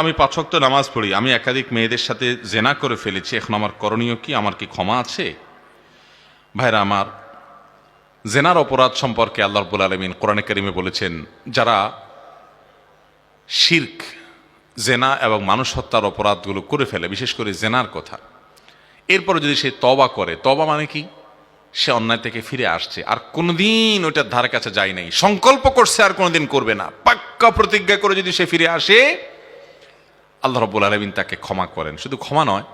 আমি 5 ওয়াক্ত নামাজ পড়ি, আমি একাধিক মেয়েদের সাথে জেনা করে ফেলেছি, এখন আমার করণীয় কি? আমার কি ক্ষমা আছে? ভাইরা আমার, জেনার অপরাধ সম্পর্কে আল্লাহ রাব্বুল আলামিন কোরআনে কারিমে বলেছেন, যারা শিরক, জেনা এবং মানুষ হত্যার অপরাধগুলো করে ফেলে, বিশেষ করে জেনার কথা, এরপরে যদি সে তওবা করে, তওবা মানে কি? সে অন্যায় থেকে ফিরে আসছে, আর কোনোদিন ওইটার ধারে কাছে যায় নাই, সংকল্প করছে আর কোনোদিন করবে না, পাক্কা প্রতিজ্ঞা করে যদি সে ফিরে আসে, আল্লাহ রাব্বুল আলামিন তাকে ক্ষমা করেন। শুধু ক্ষমা নয়,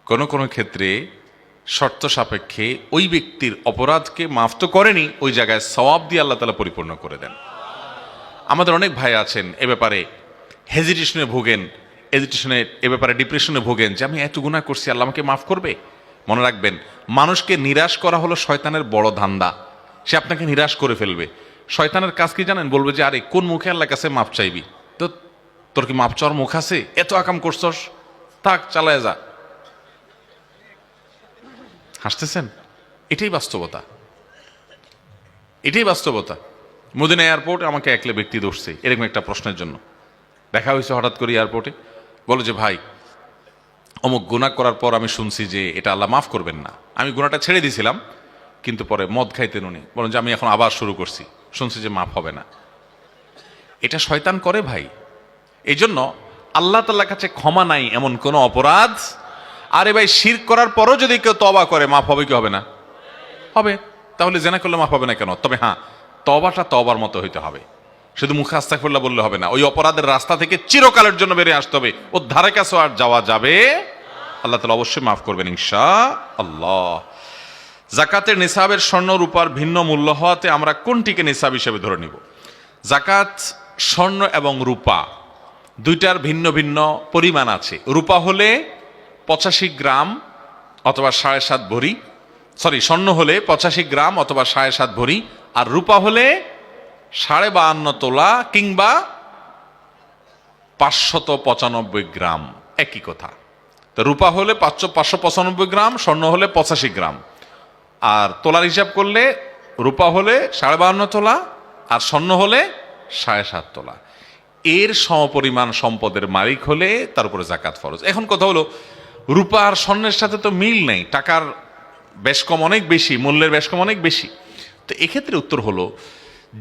কোনো কোনো ক্ষেত্রে শর্ত সাপেক্ষে ওই ব্যক্তির অপরাধকে মাফ তো করেনি, ওই জায়গায় সওয়াব দিয়ে আল্লাহ তাআলা পরিপূর্ণ করে দেন। আমাদের অনেক ভাই আছেন এ ব্যাপারে হেজিটেশনে ভোগেন, এ ব্যাপারে ডিপ্রেশনে ভোগেন যে আমি এত গুনাহ করছি, আল্লাহ আমাকে মাফ করবে। মনে রাখবেন, মানুষকে নিরাশ করা হলো শয়তানের বড় ধান্দা। সে আপনাকে নিরাশ করে ফেলবে। শয়তানের কাজ কি জানেন? বলবে যে আরে কোন মুখে আল্লাহর কাছে মাফ চাইবি? তো তোর কি মাফ চাওয়ার মুখ আছে? এত আকাম করছস, থাক, চালায় যা। হাসতেছেন? এটাই বাস্তবতা, এটাই বাস্তবতা। মদিনা এয়ারপোর্টে আমাকে একলে ব্যক্তি ধরছে এরকম একটা প্রশ্নের জন্য। দেখা হয়েছে হঠাৎ করে এয়ারপোর্টে, বলো যে ভাই অমুক গুনাহ করার পর আমি শুনছি যে এটা আল্লাহ মাফ করবেন না। আমি গুনাহটা ছেড়ে দিয়েছিলাম, কিন্তু পরে মদ খাইতেন উনি, বলেন যে আমি এখন আবার শুরু করছি, শুনছি যে মাফ হবে না। এটা শয়তান করে ভাই। এই জন্য আল্লাহ তাআলার কাছে ক্ষমা নাই এমন কোন অপরাধ। আরে ভাই, শিরক করার পরও যদি কেউ তওবা করে, মাফ হবে কি হবে না? হবে। তাহলে জেনা করলে মাফ হবে না কেন? তবে হ্যাঁ, তওবাটা তওবার মতো হইতে হবে। শুধু মুখে আস্তাগফিরুল্লাহ বললে হবে না, ওই অপরাধের রাস্তা থেকে চিরকালের জন্য বেরিয়ে আসতে হবে। ওর ধারে কাছে আর যাওয়া যাবে, আল্লাহ তাআলা অবশ্যই মাফ করবেন ইনশাআল্লাহ। যাকাতের নিসাবের স্বর্ণ রূপার ভিন্ন মূল্য হওয়াতে আমরা কোনটিকে নিসাব হিসেবে ধরে নিব? যাকাত স্বর্ণ এবং রূপা দুইটার ভিন্ন ভিন্ন পরিমাণ আছে। রূপা হলে 85 গ্রাম অথবা 7.5 ভরি, স্বর্ণ হলে 85 গ্রাম অথবা 7.5 ভরি, আর রূপা হলে 52.5 তোলা কিংবা 595 গ্রাম, একই কথা। তো রূপা হলে 595 গ্রাম, স্বর্ণ হলে 85 গ্রাম। আর তোলার হিসাব করলে রূপা হলে 52.5 তোলা আর স্বর্ণ হলে 7.5 তোলা। এর সমপরিমাণ সম্পদের মালিক হলে তার উপরে যাকাত ফরজ। এখন কথা হলো, রূপা আর স্বর্ণের সাথে তো মিল নেই, টাকার বেশ কম অনেক বেশি, মূল্যের বেশ কম অনেক বেশি। তো এক্ষেত্রে উত্তর হলো,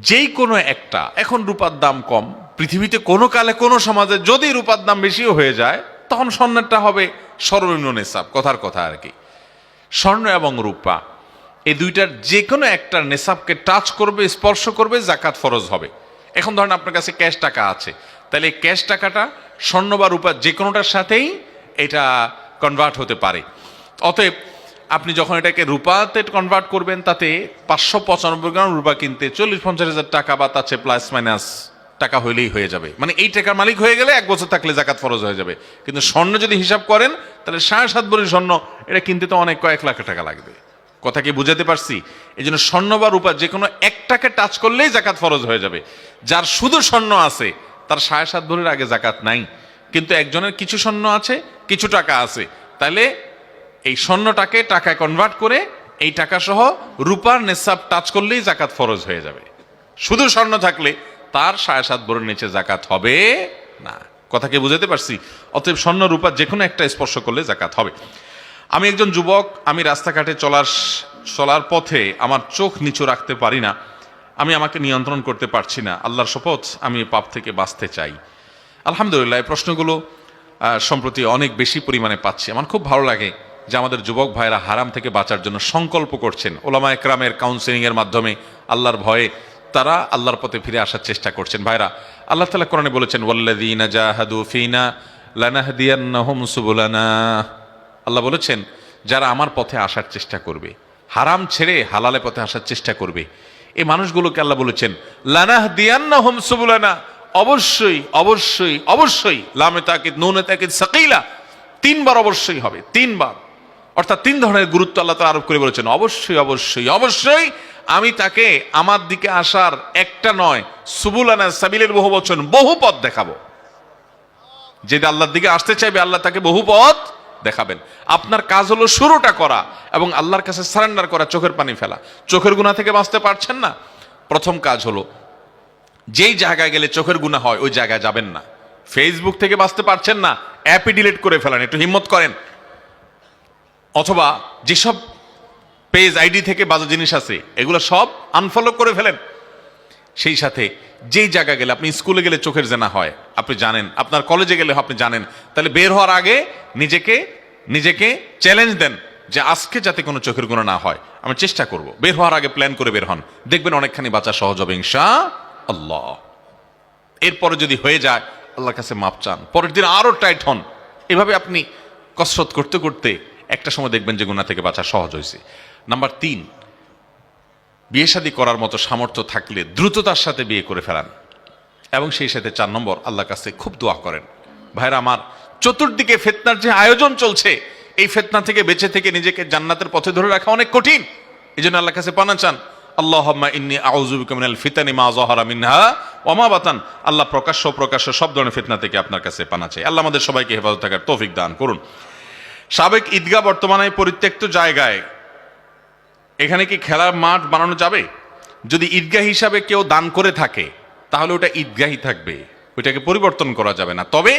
যেই কোনো একটা, এখন রূপার দাম কম, পৃথিবীতে কোনো কালে কোনো সমাজে যদি রূপার দাম বেশিও হয়ে যায়, তখন স্বর্ণেরটা হবে সর্বনিম্ন নেশাব, কথার কথা আর কি। স্বর্ণ এবং রূপা এই দুইটার যে কোনো একটা নেশাবকে টাচ করবে, স্পর্শ করবে, যাকাত ফরজ হবে। এখন ধরেন আপনার কাছে ক্যাশ টাকা আছে, তাহলে এই ক্যাশ টাকাটা স্বর্ণ বা রূপা যে কোনোটার সাথেই এটা কনভার্ট হতে পারে। অতএব আপনি যখন এটাকে রূপাতে কনভার্ট করবেন, তাতে 595 গ্রাম রূপা কিনতে 40-50 হাজার টাকা বা তার চেয়ে প্লাস মাইনাস টাকা হইলেই হয়ে যাবে। মানে এই টাকার মালিক হয়ে গেলে 1 বছর থাকলে যাকাত ফরজ হয়ে যাবে। কিন্তু স্বর্ণ যদি হিসাব করেন, তাহলে 7.5 ভরি স্বর্ণ এটা কিনতে তো অনেক কয়েক লাখ টাকা লাগবে। কথা কি বুঝাতে পারছি? এই জন্য স্বর্ণ বা রূপা যে কোনো একটাকে টাচ করলেই যাকাত ফরজ হয়ে যাবে। যার শুধু স্বর্ণ আছে তার 7.5 ভরির আগে যাকাত নাই, কিন্তু একজনের কিছু স্বর্ণ আছে, কিছু টাকা আছে, তাহলে এই স্বর্ণটাকে টাকায় কনভার্ট করে এই টাকা সহ রূপার নেশাব টাচ করলেই যাকাত ফরজ হয়ে যাবে। শুধু স্বর্ণ থাকলে তার 7.5 ভরির নিচে যাকাত হবে না। কথা কি বুঝাতে পারছি? অতএব স্বর্ণ রূপা যে কোনো একটা স্পর্শ করলে যাকাত হবে। আমি একজন যুবক, আমি রাস্তাঘাটে চলার পথে আমার চোখ নিচু রাখতে পারি না, আমি আমাকে নিয়ন্ত্রণ করতে পারছি না। আল্লাহর শপথ, আমি পাপ থেকে বাঁচতে চাই। আলহামদুলিল্লাহ, এই প্রশ্নগুলো সম্প্রতি অনেক বেশি পরিমাণে পাচ্ছি। আমার খুব ভালো লাগে যে আমাদের যুবক ভাইরা হারাম থেকে বাঁচার জন্য সংকল্প করছেন। ওলামা একরামের কাউন্সেলিং এর মাধ্যমে আল্লাহর ভয়ে তারা আল্লাহর পথে ফিরে আসার চেষ্টা করছেন। ভাইরা, আল্লাহ তাআলা কোরআনে বলেছেন, ওয়াল্লাযীনা জাহাদু ফিনা লানাহদিয়ান্নাহুম সুবুলানা। আল্লাহ বলেছেন, যারা আমার পথে আসার চেষ্টা করবে, হারাম ছেড়ে হালালে পথে আসার চেষ্টা করবে, এই মানুষগুলোকে আল্লাহ বলেছেন লানাহদিয়ান্নাহুম সুবুলানা। অবশ্যই অবশ্যই অবশ্যই, লামে তাকিদ নুনে তাকিদ সাকিলা, 3 বার অবশ্যই হবে, 3 বার, অর্থাৎ 3 ধরনের গুরুত্ব আল্লাহ তাআলা আরোপ করে বলেছেন। অবশ্যই অবশ্যই অবশ্যই আমি তাকে আমার দিকে আসার একটা নয়, সুবুলানা সাবিলের বহু বচন, বহু পথ দেখাবো। যে আল্লাহর দিকে আসতে চাইবে, আল্লাহ তাকে বহু পথ দেখাবেন। আপনার কাজ হলো শুরুটা করা এবং আল্লাহর কাছে সারেন্ডার করা, চোখের পানি ফেলা। চোখের গুনাহ থেকে বাঁচতে পারছেন না, প্রথম কাজ হলো যেই জায়গায় গেলে চোখের গুনাহ হয় ওই জায়গায় যাবেন না, ফেসবুক থেকে বাঁচতে পারছেন না, অ্যাপই ডিলিট করে ফেলেন, একটু হিম্মত করেন। অথবা যেসব পেজ আইডি থেকে বাজে জিনিস আছে এগুলো সব আনফলো করে ফেলেন। সেই সাথে যেই জায়গা গেলে, আপনি স্কুলে গেলে চোখের জেনা হয় আপনি জানেন, আপনার কলেজে গেলে আপনি জানেন, তাহলে বের হওয়ার আগে নিজেকে চ্যালেঞ্জ দেন যে আজকে যাতে কোনো চোখের গুণা না হয়, আমি চেষ্টা করব। বের হওয়ার আগে প্ল্যান করে বের হন, দেখবেন অনেকখানি বাঁচা সহজ হবে ইনশাআল্লাহ। এরপরে যদি হয়ে যায় আল্লাহর কাছে মাপ চান, পরের দিন আরো টাইট হন। এভাবে আপনি কসরত করতে করতে একটা সময় দেখবেন যে গুনাহ থেকে বাঁচা সহজ হয়েছে। নাম্বার 3, বিয়ে শাদী করার মতো সামর্থ্য থাকলে দ্রুততার সাথে বিয়ে করে ফেলান। এবং সেই সাথে 4 নম্বর, আল্লাহর কাছে খুব দোয়া করেন। ভাইরা আমার, চতুর্দিকে ফিতনার যে আয়োজন চলছে, এই ফিতনা থেকে বেঁচে থেকে নিজেকে জান্নাতের পথে ধরে রাখা অনেক কঠিন। এই জন্য আল্লাহর কাছে পানা চান, আল্লাহুম্মা ইন্নী আউযু বিকা মিনাল ফিতানি মা যাহারা মিনহা ওয়া মা বাতান। আল্লাহ প্রকাশ্য সব ধরনের ফিতনা থেকে আপনার কাছে পানা চাই। আল্লাহ আমাদের সবাইকে হেফাজত থাকার তৌফিক দান করুন। সাবেক ঈদগাহ বর্তমানে পরিত্যক্ত জায়গায়, এখানে কি খেলার মাঠ বানানো যাবে? যদি ঈদগাহ হিসাবে কেউ দান করে থাকে তাহলে ওটা ঈদগাহই থাকবে, ওইটাকে পরিবর্তন করা যাবে না। তবে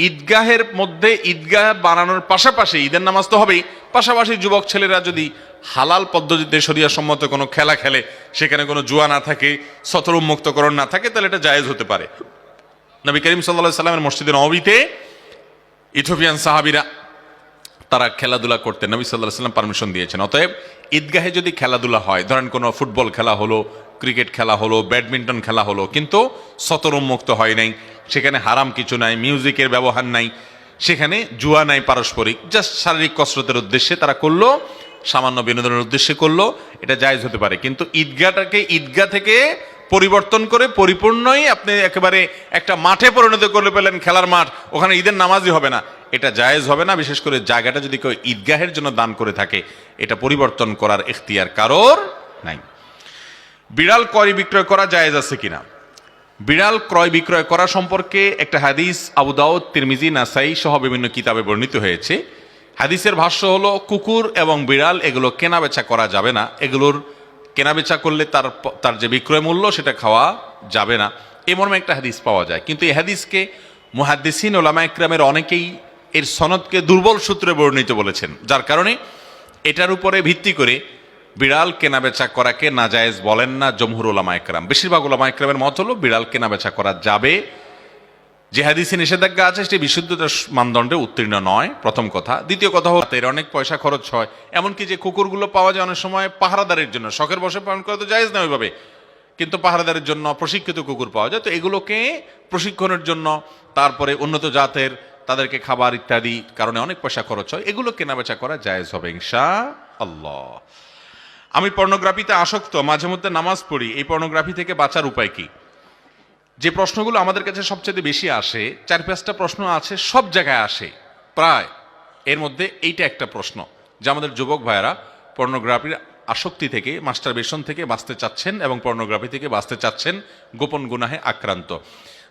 ঈদগাহের মধ্যে ঈদগাহ বানানোর পাশাপাশি ঈদের নামাজ তো হবেই, পাশাপাশি যুবক ছেলেরা যদি হালাল পদ্ধতিতে শরিয়া সম্মত কোনো খেলা খেলে, সেখানে কোনো জুয়া না থাকে, সতর উন্মুক্তকরণ না থাকে, তাহলে এটা জায়েজ হতে পারে। নবী করিম সাল্লাল্লাহু আলাইহি সাল্লামের মসজিদে নববীতে ইথিওপিয়ান সাহাবীরা তারা খেলাধুলা করতে নবী সাল্লাল্লাহু আলাইহি সাল্লাম পারমিশন দিয়েছেন। অতএব ঈদগাহে যদি খেলাধুলা হয়, ধরেন কোনো ফুটবল খেলা হলো, ক্রিকেট খেলা হলো, ব্যাডমিন্টন খেলা হলো, কিন্তু সতর উন্মুক্ত হয় নাই, সেখানে হারাম কিছু নাই, মিউজিকের ব্যবহার নাই, সেখানে জুয়া নাই, পারস্পরিক জাস্ট শারীরিক কসরতের উদ্দেশ্যে তারা করলো, সামান্য বিনোদনের উদ্দেশ্যে করলো, এটা জায়েজ হতে পারে। কিন্তু ঈদগাহটাকে ঈদগাহ থেকে পরিবর্তন করে পরিপূর্ণই আপনি একেবারে একটা মাঠে পরিণত করে পেলেন, খেলার মাঠ, ওখানে ঈদের নামাজই হবে না, এটা জায়েজ হবে না। বিশেষ করে জায়গাটা যদি কেউ ঈদগাহের জন্য দান করে থাকে, এটা পরিবর্তন করার এখতিয়ার কারোর নাই। বিড়াল ক্রয় বিক্রয় করা জায়েজ আছে কিনা? বিড়াল ক্রয় বিক্রয় করা সম্পর্কে একটা হাদিস আবু দাউদ, তিরমিজি, নাসাই সহ বিভিন্ন কিতাবে বর্ণিত হয়েছে। হাদিসের ভাষ্য হলো, কুকুর এবং বিড়াল এগুলো কেনা বেচা করা যাবে না, এগুলোর কেনা বেচা করলে তার যে বিক্রয় মূল্য সেটা খাওয়া যাবে না, এ মর্মে একটা হাদিস পাওয়া যায়। কিন্তু এই হাদিসকে মুহাদ্দিসিন ওলামা ইকরামের অনেকেই এর সনদকে দুর্বল সূত্রে বর্ণিত বলেছেন, যার কারণে এটার উপরে ভিত্তি করে বিড়াল কেনাবেচা করাকে নাজায়েজ বলেন না জমহুর ওলামা ইকরাম। বেশিরভাগ ওলামা ইকরামের মত হলো বিড়াল কেনাবেচা করা যাবে। যে হাদিসে নিষেধাজ্ঞা আছে সেটি বিশুদ্ধতার মানদণ্ডে উত্তীর্ণ নয়, প্রথম কথা। দ্বিতীয় কথা হলো এর অনেক পয়সা খরচ হয়, এমনকি যে কুকুরগুলো পাওয়া যায় অনেক সময় পাহারাদারের জন্য, শখের বসে পালন করা তো জায়েজ না ওইভাবে, কিন্তু পাহারাদারের জন্য প্রশিক্ষিত কুকুর পাওয়া যায়, তো এগুলোকে প্রশিক্ষণের জন্য, তারপরে উন্নত জাতের, তাদেরকে খাবার ইত্যাদি কারণে অনেক পয়সা খরচ হয়, এগুলো কেনাবেচা করা জায়েজ হবে ইনশাআল্লাহ। আমি পর্নোগ্রাফিতে আসক্ত, মাঝে মধ্যে নামাজ পড়ি, এই পর্নোগ্রাফি থেকে বাঁচার উপায় কি? যে প্রশ্নগুলো আমাদের কাছে সবচেয়ে বেশি আসে, 4-5টা প্রশ্ন আছে, সব জায়গায় আসে প্রায়, এর মধ্যে এইটা একটা প্রশ্ন যে আমাদের যুবক ভাইয়েরা পর্নোগ্রাফির আসক্তি থেকে, মাস্টারবেশন থেকে বাঁচতে চাচ্ছেন এবং পর্নোগ্রাফি থেকে বাঁচতে চাচ্ছেন, গোপন গুনাহে আক্রান্ত।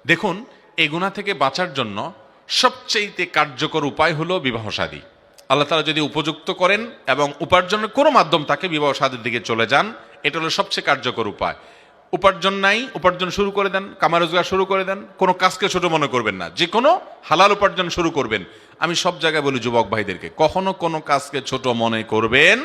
দেখুন, এই গুনাহ থেকে বাঁচার জন্য সবচেয়ে কার্যকর উপায় হলো বিবাহ শাদী। আল্লাহ তাআলা যদি উপযুক্ত করেন এবং উপার্জনের কোনো মাধ্যম তাকে বিবাহ শাদীর দিকে চলে যান, এটা হলো সবচেয়ে কার্যকর উপায়। উপার্জন নাই, উপার্জন শুরু করে দেন, কামা রোজগার শুরু করে দেন, কোনো কাজকে ছোট মনে করবেন না, যে কোনো হালাল উপার্জন শুরু করবেন। আমি সব জায়গায় বলি যুবক ভাইদেরকে, কখনো কোনো কাজকে ছোট মনে করবেন,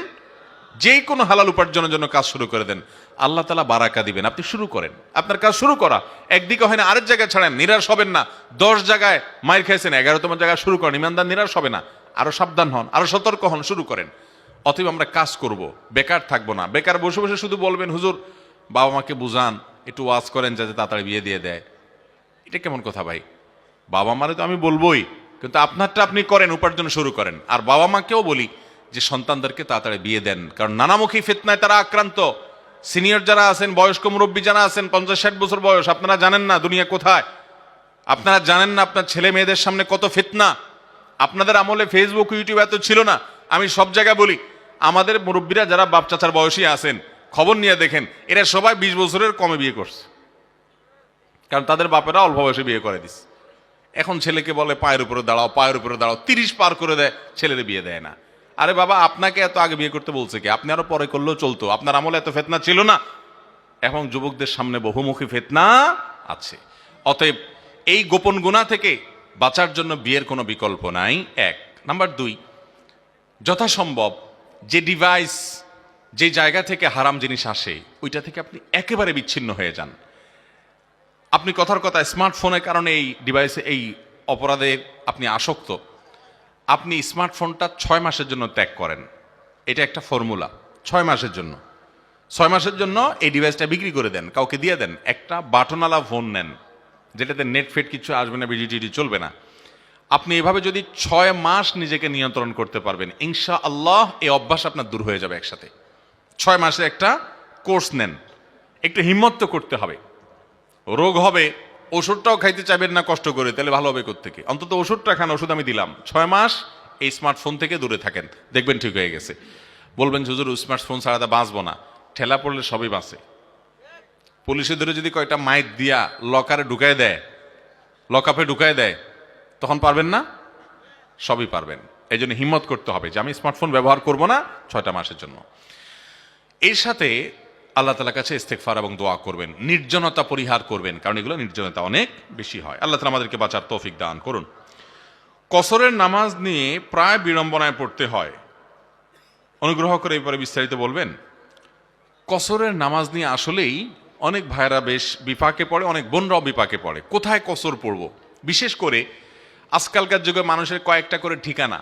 যে কোনো হালাল উপার্জনের জন্য কাজ শুরু করে দেন, আল্লাহ তাআলা বারাকা দিবেন। আপনি শুরু করেন, আপনার কাজ শুরু করা একদিকে হয় না, আরেক জায়গায় ছাড়েন, নিরাশ হবেন না। 10 জায়গায় মাইর খাইছেন, 11তম জায়গায় শুরু করেন, ইমানদার নিরাশ হবে না, আরো সাবধান হন, আরো সতর্ক হন, শুরু করেন। অতএব আমরা কাজ করব, বেকার থাকবো না। বেকার বসে বসে শুধু বলবেন হুজুর বাবা মাকে বুঝান, একটু ওয়াজ করেন যাতে তাড়াতাড়ি বিয়ে দিয়ে দেয়, এটা কেমন কথা ভাই? বাবা মারে তো আমি বলবোই, কিন্তু আপনারটা আপনি করেন, উপার্জন শুরু করেন। আর বাবা মাকেও বলি যে সন্তানদেরকে তাড়াতাড়ি বিয়ে দেন, কারণ নানামুখী ফিতনায় তারা আক্রান্ত। সিনিয়র যারা আছেন, বয়স্ক মুরব্বী যারা আছেন, 50-60 বছর বয়স, আপনারা জানেন না দুনিয়া কোথায়, আপনারা জানেন না আপনার ছেলে মেয়েদের সামনে কত ফিতনা। আপনাদের আমলে ফেসবুক, ইউটিউব এত ছিল না। আমি সব জায়গায় বলি, আমাদের মুরব্বীরা যারা বাপ চাচার বয়সী আছেন, খবর নিয়ে দেখেন, এরা সবাই 20 বছরের কমে বিয়ে করছে, কারণ তাদের বাপেরা অল্প বয়সে বিয়ে করে দিচ্ছে। এখন ছেলেকে বলে পায়ের উপরে দাঁড়াও, পায়ের উপরে দাঁড়াও, 30 পার করে দেয়, ছেলের বিয়ে দেয় না। আরে বাবা, আপনাকে এত আগে বিয়ে করতে বলছে কি? আপনি আরো পরে করলেও চলতো, আপনার আমলে এত ফিতনা ছিল না। এখন যুবকদের সামনে বহুমুখী ফিতনা আছে। অতএব এই গোপন গুনাহ থেকে বাঁচার জন্য বিয়ের কোনো বিকল্প নাই, এক। নাম্বার দুই, যথাসম্ভব যে ডিভাইস, যে জায়গা থেকে হারাম জিনিস আসে ওইটা থেকে আপনি একেবারে বিচ্ছিন্ন হয়ে যান। আপনি কথার কথা স্মার্টফোনের কারণে এই ডিভাইসে এই অপরাধে আপনি আসক্ত, আপনি স্মার্টফোনটা 6 মাসের জন্য ত্যাগ করেন। এটা একটা ফর্মুলা, 6 মাসের জন্য। 6 মাসের জন্য এই ডিভাইসটা বিক্রি করে দেন, কাউকে দিয়ে দেন। একটা বাটনওয়ালা ফোন নেন যেটাতে নেট ফেট কিছু আসবে না, বিডিটিডি চলবে না। আপনি এভাবে যদি 6 মাস নিজেকে নিয়ন্ত্রণ করতে পারবেন, ইনশাআল্লাহ এই অভ্যাস আপনার দূর হয়ে যাবে একসাথে। 6 মাসের একটা কোর্স নেন, একটু হিম্মত তো করতে হবে। রোগ হবে, ওষুধটাও খাইতে চাইবেন না কষ্ট করে, তাহলে ভালো হবে কোত্থেকে? অন্তত ওষুধটা খান, ওষুধ আমি দিলাম। 6 মাস এই স্মার্টফোন থেকে দূরে থাকেন, দেখবেন ঠিক হয়ে গেছে। বলবেন হুজুর স্মার্টফোন ছাড়া তো বাঁচবো না। ঠেলা পড়লে সবই বাঁচে। পুলিশে ধরে যদি কয়টা মাইক দিয়া লকারে ঢুকায় দেয়, লকআপে ঢুকায় দেয়, তখন পারবেন না? সবই পারবেন। এই জন্য হিম্মত করতে হবে যে আমি স্মার্টফোন ব্যবহার করব না 6টা মাসের জন্য। এর সাথে আল্লাহ তাআলার কাছে ইস্তেগফার এবং দোয়া করবেন, নির্জনতা পরিহার করবেন, কারণ এগুলো নির্জনতা অনেক বেশি হয়। আল্লাহ তাআলা আমাদেরকে বাঁচার তৌফিক দান করুন। কসরের নামাজ নিয়ে প্রায় বিড়ম্বনায় পড়তে হয়, অনুগ্রহ করে এরপরে বিস্তারিত বলবেন। কসরের নামাজ নিয়ে আসলেই অনেক ভাইরা বেশ বিপাকে পড়ে, অনেক বোনরাও বিপাকে পড়ে। কোথায় কসর পড়ব? বিশেষ করে আজকালকার যুগে মানুষের কয়েকটা করে ঠিকানা,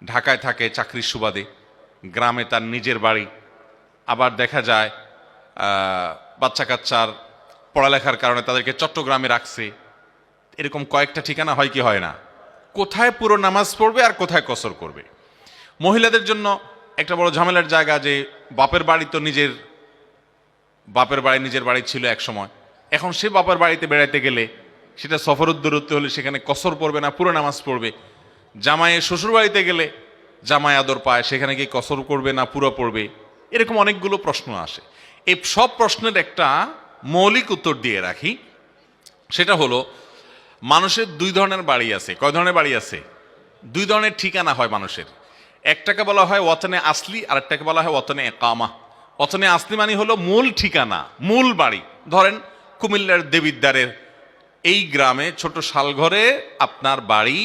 ঢাকায় থাকে চাকরির সুবাদে, গ্রামে তার নিজের বাড়ি, আবার দেখা যায় বাচ্চা কাচ্চার পড়ালেখার কারণে তাদেরকে চট্টগ্রামে রাখছে। এরকম কয়েকটা ঠিকানা হয় কি হয় না? কোথায় পুরো নামাজ পড়বে আর কোথায় কসর করবে? মহিলাদের জন্য একটা বড় ঝামেলার জায়গা যে বাপের বাড়ি তো নিজের বাড়ি ছিল এক সময়, এখন সে বাপের বাড়িতে বেড়াইতে গেলে সেটা সফরোদ্দূরত্ব হলে সেখানে কসর পড়বে না পুরো নামাজ পড়বে। জামাইয়ের শ্বশুর বাড়িতে গেলে জামাই আদর পায়, সেখানে কি কসর করবে না পুরো পড়বে? এরকম অনেকগুলো প্রশ্ন আসে। এই সব প্রশ্নের একটা মৌলিক উত্তর দিয়ে রাখি, সেটা হলো মানুষের 2 ধরনের বাড়ি আছে। কয় ধরনের বাড়ি আছে? 2 ধরনের ঠিকানা হয় মানুষের। একটাকে বলা হয় ওয়াতনে আসলি, আর একটাকে বলা হয় ওয়াতনে একামা। ওয়াতনে আসলি মানে হলো মূল ঠিকানা, মূল বাড়ি। ধরেন কুমিল্লার দেবিদ্বারের এই গ্রামে ছোট শালঘরে আপনার বাড়ি,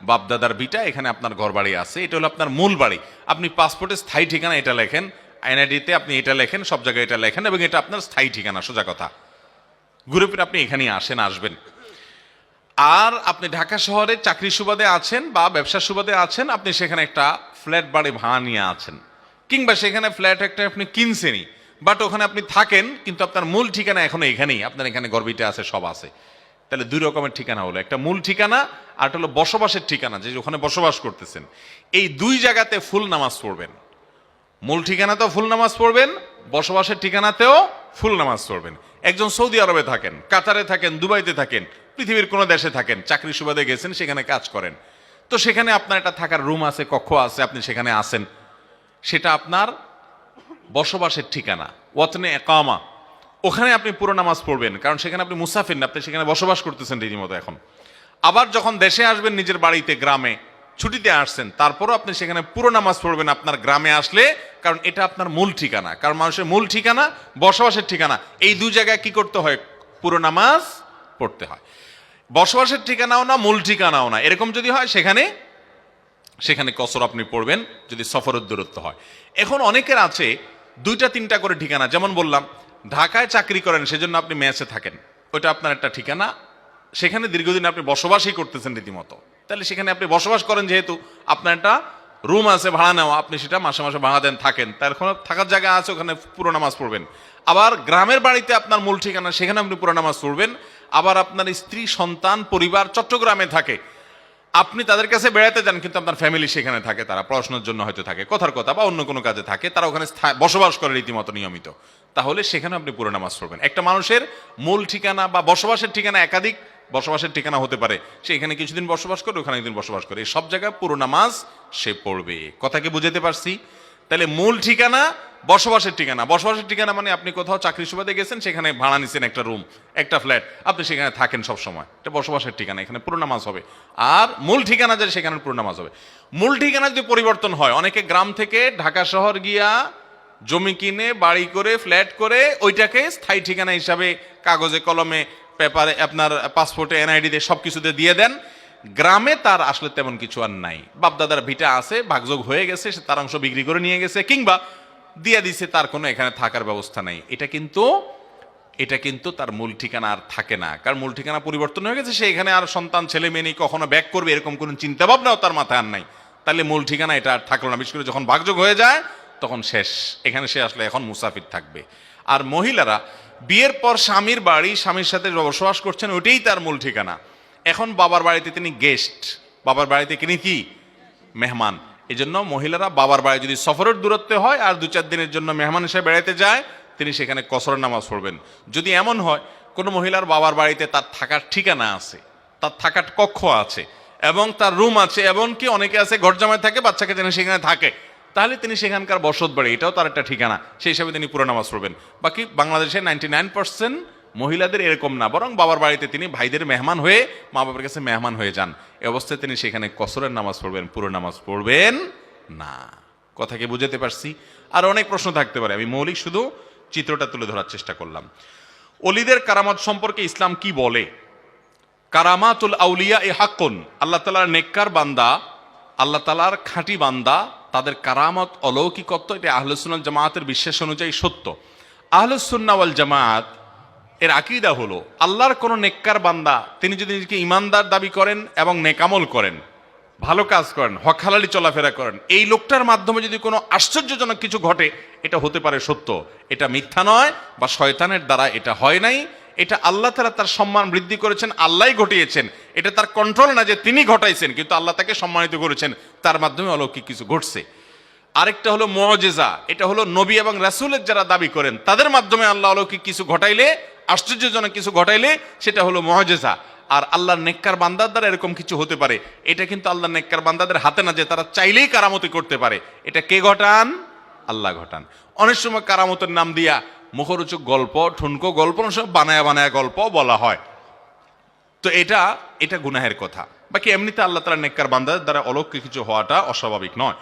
বাপদাদার ভিটা, এখানে আপনার ঘর বাড়ি আছে, এটা হলো আপনার মূল বাড়ি। আপনি পাসপোর্টে স্থায়ী ঠিকানা এটা লেখেন, এনআইডিতে আপনি এটা লেখেন, সব জায়গায় এটা লেখেন, এবং এটা আপনার স্থায়ী ঠিকানা। সোজা কথা, ঘুরে ফিরে আপনি এখানেই আসবেন। আর আপনি ঢাকা শহরে চাকরি সুবাদে আছেন বা ব্যবসার সুবাদে আছেন, আপনি সেখানে একটা ফ্ল্যাট বাড়ি ভাড়া নিয়ে আছেন, কিংবা সেখানে ফ্ল্যাট একটা আপনি কিনছেনই, বাট ওখানে আপনি থাকেন, কিন্তু আপনার মূল ঠিকানা এখনো এখানেই, আপনার এখানে গর্বিটা আছে, সব আছে। তাহলে 2 রকমের ঠিকানা হলো, একটা মূল ঠিকানা আর হলো বসবাসের ঠিকানা, যে ওখানে বসবাস করতেছেন। এই 2 জায়গাতে ফুল নামাজ পড়বেন। মূল ঠিকানাতেও ফুল নামাজ পড়বেন, বসবাসের ঠিকানাতেও ফুল নামাজ পড়বেন। একজন সৌদি আরবে থাকেন, কাতারে থাকেন, দুবাইতে থাকেন, পৃথিবীর কোনো দেশে থাকেন, চাকরি সুবাদে গেছেন, সেখানে কাজ করেন, তো সেখানে আপনার একটা থাকার রুম আছে, কক্ষ আছে, আপনি সেখানে আসেন, সেটা আপনার বসবাসের ঠিকানা, ওয়াতনে একামা। ওখানে আপনি পুরো নামাজ পড়বেন, কারণ সেখানে আপনি মুসাফির না, আপনি সেখানে বসবাস করতেছেন রীতিমতো এখন। আবার যখন দেশে আসবেন, নিজের বাড়িতে, গ্রামে ছুটিতে আসছেন, তারপরও আপনি সেখানে পুরো নামাজ পড়বেন আপনার গ্রামে আসলে, কারণ এটা আপনার মূল ঠিকানা। কারণ মানুষের মূল ঠিকানা, বসবাসের ঠিকানা, এই 2 জায়গায় কি করতে হয়? পুরো নামাজ পড়তে হয়। বসবাসের ঠিকানাও না, মূল ঠিকানাও না, এরকম যদি হয় সেখানে কসর আপনি পড়বেন, যদি সফরের দূরত্ব হয়। এখন অনেকের আছে 2টা-3টা করে ঠিকানা, যেমন বললাম ঢাকায় চাকরি করেন, সেজন্য আপনি মেসে থাকেন, ওটা আপনার একটা ঠিকানা, সেখানে দীর্ঘদিন আপনি বসবাসই করতেছেন রীতিমতো। তাহলে সেখানে আপনি বসবাস করেন, যেহেতু আপনার একটা রুম আছে ভাড়া নেওয়া, আপনি সেটা মাসে মাসে ভাড়া দেন, থাকেন, তার থাকার জায়গা আছে, ওখানে পুরো নামাজ পড়বেন। আবার গ্রামের বাড়িতে আপনার মূল ঠিকানা, সেখানে আপনি পুরো নামাজ পড়বেন। আবার আপনার স্ত্রী, সন্তান, পরিবার চট্টগ্রামে থাকে, আপনি তাদের কাছে বেড়াতে যান, কিন্তু আপনার ফ্যামিলি সেখানে থাকে, তারা পড়াশোনার জন্য হয়তো থাকে, কথার কথা, বা অন্য কোনো কাজে থাকে, তারা ওখানে বসবাস করে রীতিমতো নিয়মিত, তাহলে সেখানে আপনি পুরো নামাজ পড়বেন। একটা মানুষের মূল ঠিকানা বা বসবাসের ঠিকানা একাধিক বসবাসের ঠিকানা হতে পারে, সে এখানে কিছুদিন বসবাস করে, ওখানে একদিন বসবাস করে, এই সব জায়গায় পুরো নামাজ সে পড়বে। কথা কি বুঝাতে পারছি? তাহলে মূল ঠিকানা, বসবাসের ঠিকানা মানে আপনি কোথাও চাকরি সুবাদে গেছেন, সেখানে ভাড়া নিছেন একটা রুম, একটা ফ্ল্যাট, আপনি সেখানে থাকেন সব সময়, এটা বসবাসের ঠিকানা, এখানে পুরো নামাজ হবে। আর মূল ঠিকানা যে, সেখানে পুরো নামাজ হবে। মূল ঠিকানা যদি পরিবর্তন হয়, অনেকে গ্রাম থেকে ঢাকা শহর গিয়া জমি কিনে, বাড়ি করে, ফ্ল্যাট করে, ওইটাকে স্থায়ী ঠিকানা হিসাবে কাগজে কলমে পেপারে, আপনার পাসপোর্টে, এনআইডিতে, সব কিছুতে দিয়ে দেন। গ্রামে তার আসলে তেমন কিছু আর নাই, বাপদাদার ভিটা আছে, ভাগযোগ হয়ে গেছে, সে তার অংশ বিক্রি করে নিয়ে গেছে, কিংবা দিয়ে দিছে, তার কোনো এখানে থাকার ব্যবস্থা নাই। এটা কিন্তু তার মূল ঠিকানা আর থাকে না, কারণ মূল ঠিকানা পরিবর্তন হয়ে গেছে। সে এখানে আর সন্তান, ছেলে মেয়ে নেই, কখনো ব্যাক করবে এরকম কোনো চিন্তা ভাবনাও তার মাথায় আর নাই। তাহলে মূল ঠিকানা এটা আর থাকলো না। বিশেষ করে যখন ভাগযোগ হয়ে যায় তখন শেষ, এখানে সে আসলে এখন মুসাফির থাকবে। আর মহিলারা বিয়ের পর স্বামীর বাড়ি, স্বামীর সাথে বসবাস করছেন, ওইটাই তার মূল ঠিকানা। এখন বাবার বাড়িতে তিনি গেস্ট, বাবার বাড়িতে তিনি কি মেহমান। এই জন্য মহিলারা বাবার বাড়ি যদি সফরের দূরত্বে হয় আর 2-4 দিনের জন্য মেহমান হিসেবে বেড়াতে যায়, তিনি সেখানে কসরের নামাজ পড়বেন। যদি এমন হয় কোনো মহিলার বাবার বাড়িতে তার থাকার ঠিকানা আছে, তার থাকার কক্ষ আছে এবং তার রুম আছে, এমনকি অনেকে আছে ঘর জামাই থাকে, বাচ্চাকে যেন সেখানে থাকে, তাহলে তিনি সেখানকার বসত বাড়ি, এটাও তার একটা ঠিকানা, সেই হিসাবে তিনি পুরো নামাজ পড়বেন। বাকি বাংলাদেশে 99% মহিলাদের এরকম না, বরং বাবার বাড়িতে তিনি ভাইদের মেহমান হয়ে, মা বাবার কাছে মেহমান হয়ে যান। এই অবস্থায় তিনি সেখানে কসরের নামাজ পড়বেন, পুরো নামাজ পড়বেন না। কথা কি বুঝাতে পারছি? আর অনেক প্রশ্ন থাকতে পারে, আমি মৌলিক শুধু চিত্রটা তুলে ধরার চেষ্টা করলাম। অলিদের কারামাত সম্পর্কে ইসলাম কি বলে? কারামাতুল আউলিয়া এ হাক্কুন, আল্লাহ তাআলার নেককার বান্দা, আল্লাহ তাআলার খাঁটি বান্দা, তাদের কারামত, অলৌকিকত্ব, এটা আহলুস সুন্নাহ জামায়াতের বিশ্বাস অনুযায়ী সত্য। আহলুস সুন্নাহ ওয়াল জামায়াত এর আকীদা হলো, আল্লাহর কোন নেককার বান্দা তিনি যদি নিজেকে ইমানদার দাবি করেন এবং নেকামল করেন, ভালো কাজ করেন, হক হালালি চলাফেরা করেন, এই লোকটার মাধ্যমে যদি কোনো আশ্চর্যজনক কিছু ঘটে, এটা হতে পারে সত্য, এটা মিথ্যা নয় বা শয়তানের দ্বারা এটা হয় নাই, এটা আল্লাহ তাআলা তার সম্মান বৃদ্ধি করেছেন, আল্লাহই ঘটিয়েছেন, এটা তার কন্ট্রোল না যে তিনি ঘটাইছেন, কিন্তু আল্লাহ তাকে সম্মানিত করেছেন, তার মাধ্যমে অলৌকিক কিছু ঘটছে। আরেকটা হলো মুআজিজা, এটা হলো নবী এবং রাসূলের যারা দাবি করেন তাদের মাধ্যমে আল্লাহ অলৌকিক কিছু ঘটাইলে, আশ্চর্যজনক কিছু ঘটাইলে সেটা হলো মুআজিজা। আর আল্লাহর নেককার বান্দার দ্বারা এরকম কিছু হতে পারে, এটা কিন্তু আল্লাহর নেককার বান্দাদের হাতে না, যে তারা চাইলেই কারামতি করতে পারে। এটা কে ঘটান? আল্লাহ ঘটান। অনেক সময় কারামতের নাম দিয়া মুখরোচক গল্প, ঠুনকো গল্প, অনেক সময় বানায়া বানায়া গল্প বলা হয়, তো এটা গুনাহের কথা। বাকি এমনিতে আল্লাহ তাআলা নেককার বান্দাদের দ্বারা অলৌকিক কিছু হওয়াটা অস্বাভাবিক নয়।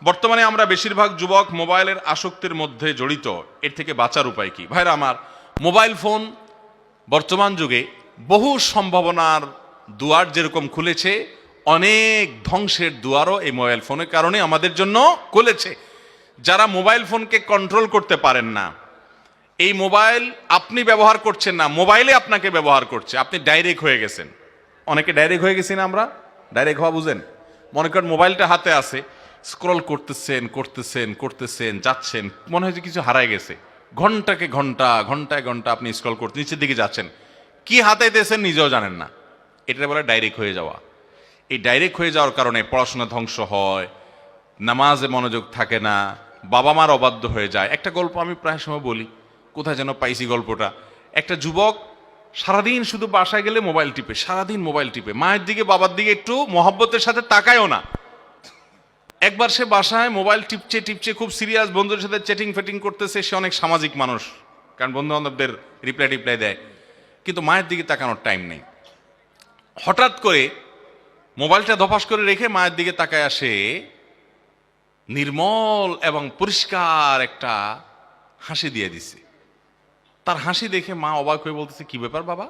বর্তমানে আমরা বেশিরভাগ যুবক মোবাইলের আসক্তির মধ্যে জড়িত, এর থেকে বাঁচার উপায় কি? ভাইরা আমার, মোবাইল ফোন বর্তমান যুগে বহু সম্ভাবনার দুয়ার যেরকম খুলেছে, অনেক ধ্বংসের দুয়ারও এই মোবাইল ফোনের কারণে আমাদের জন্য খুলেছে। যারা মোবাইল ফোনকে কন্ট্রোল করতে পারেন না, এই মোবাইল আপনি ব্যবহার করছেন না, মোবাইলে আপনাকে ব্যবহার করছে, আপনি ডাইরেক্ট হয়ে গেছেন। অনেকে ডাইরেক্ট হয়ে গেছি না আমরা? ডাইরেক্ট হওয়া বুঝেন? মনে করেন মোবাইলটা হাতে আছে, স্ক্রল করতেছেন করতেছেন করতেছেন, যাচ্ছেন, মনে হয় যে কিছু হারায় গেছে, ঘন্টাকে ঘন্টা, ঘন্টায় ঘন্টা আপনি স্ক্রল করতে নিচের দিকে যাচ্ছেন, কি হাতাইতেছেন নিজেও জানেন না। এটা বলে ডাইরেক্ট হয়ে যাওয়া। এই ডাইরেক্ট হয়ে যাওয়ার কারণে পড়াশোনা ধ্বংস হয়, নামাজে মনোযোগ থাকে না, বাবা মার অবাধ্য হয়ে যায়। একটা গল্প আমি প্রায় সময় বলি, কোথায় যেন পাইছি গল্পটা। একটা যুবক সারাদিন শুধু বাসায় গেলে মোবাইল টিপে, সারাদিন মোবাইল টিপে, মায়ের দিকে বাবার দিকে একটু মহব্বতের সাথে তাকায়ও না। একবার সে বাসায় মোবাইল টিপছে টিপছে, খুব সিরিয়াস, বন্ধুদের সাথে চ্যাটিং ফেটিং করতেছে, সে অনেক সামাজিক মানুষ, কারণ বন্ধু বান্ধবদের রিপ্লাই টিপ্লাই দেয়, কিন্তু মায়ের দিকে তাকানোর টাইম নেই। হঠাৎ করে মোবাইলটা ধপাস করে রেখে মায়ের দিকে তাকায় আসে, নির্মল এবং পরিষ্কার একটা হাসি দিয়ে দিছে। তার হাসি দেখে মা অবাক হয়ে বলতেছে, কি ব্যাপার বাবা,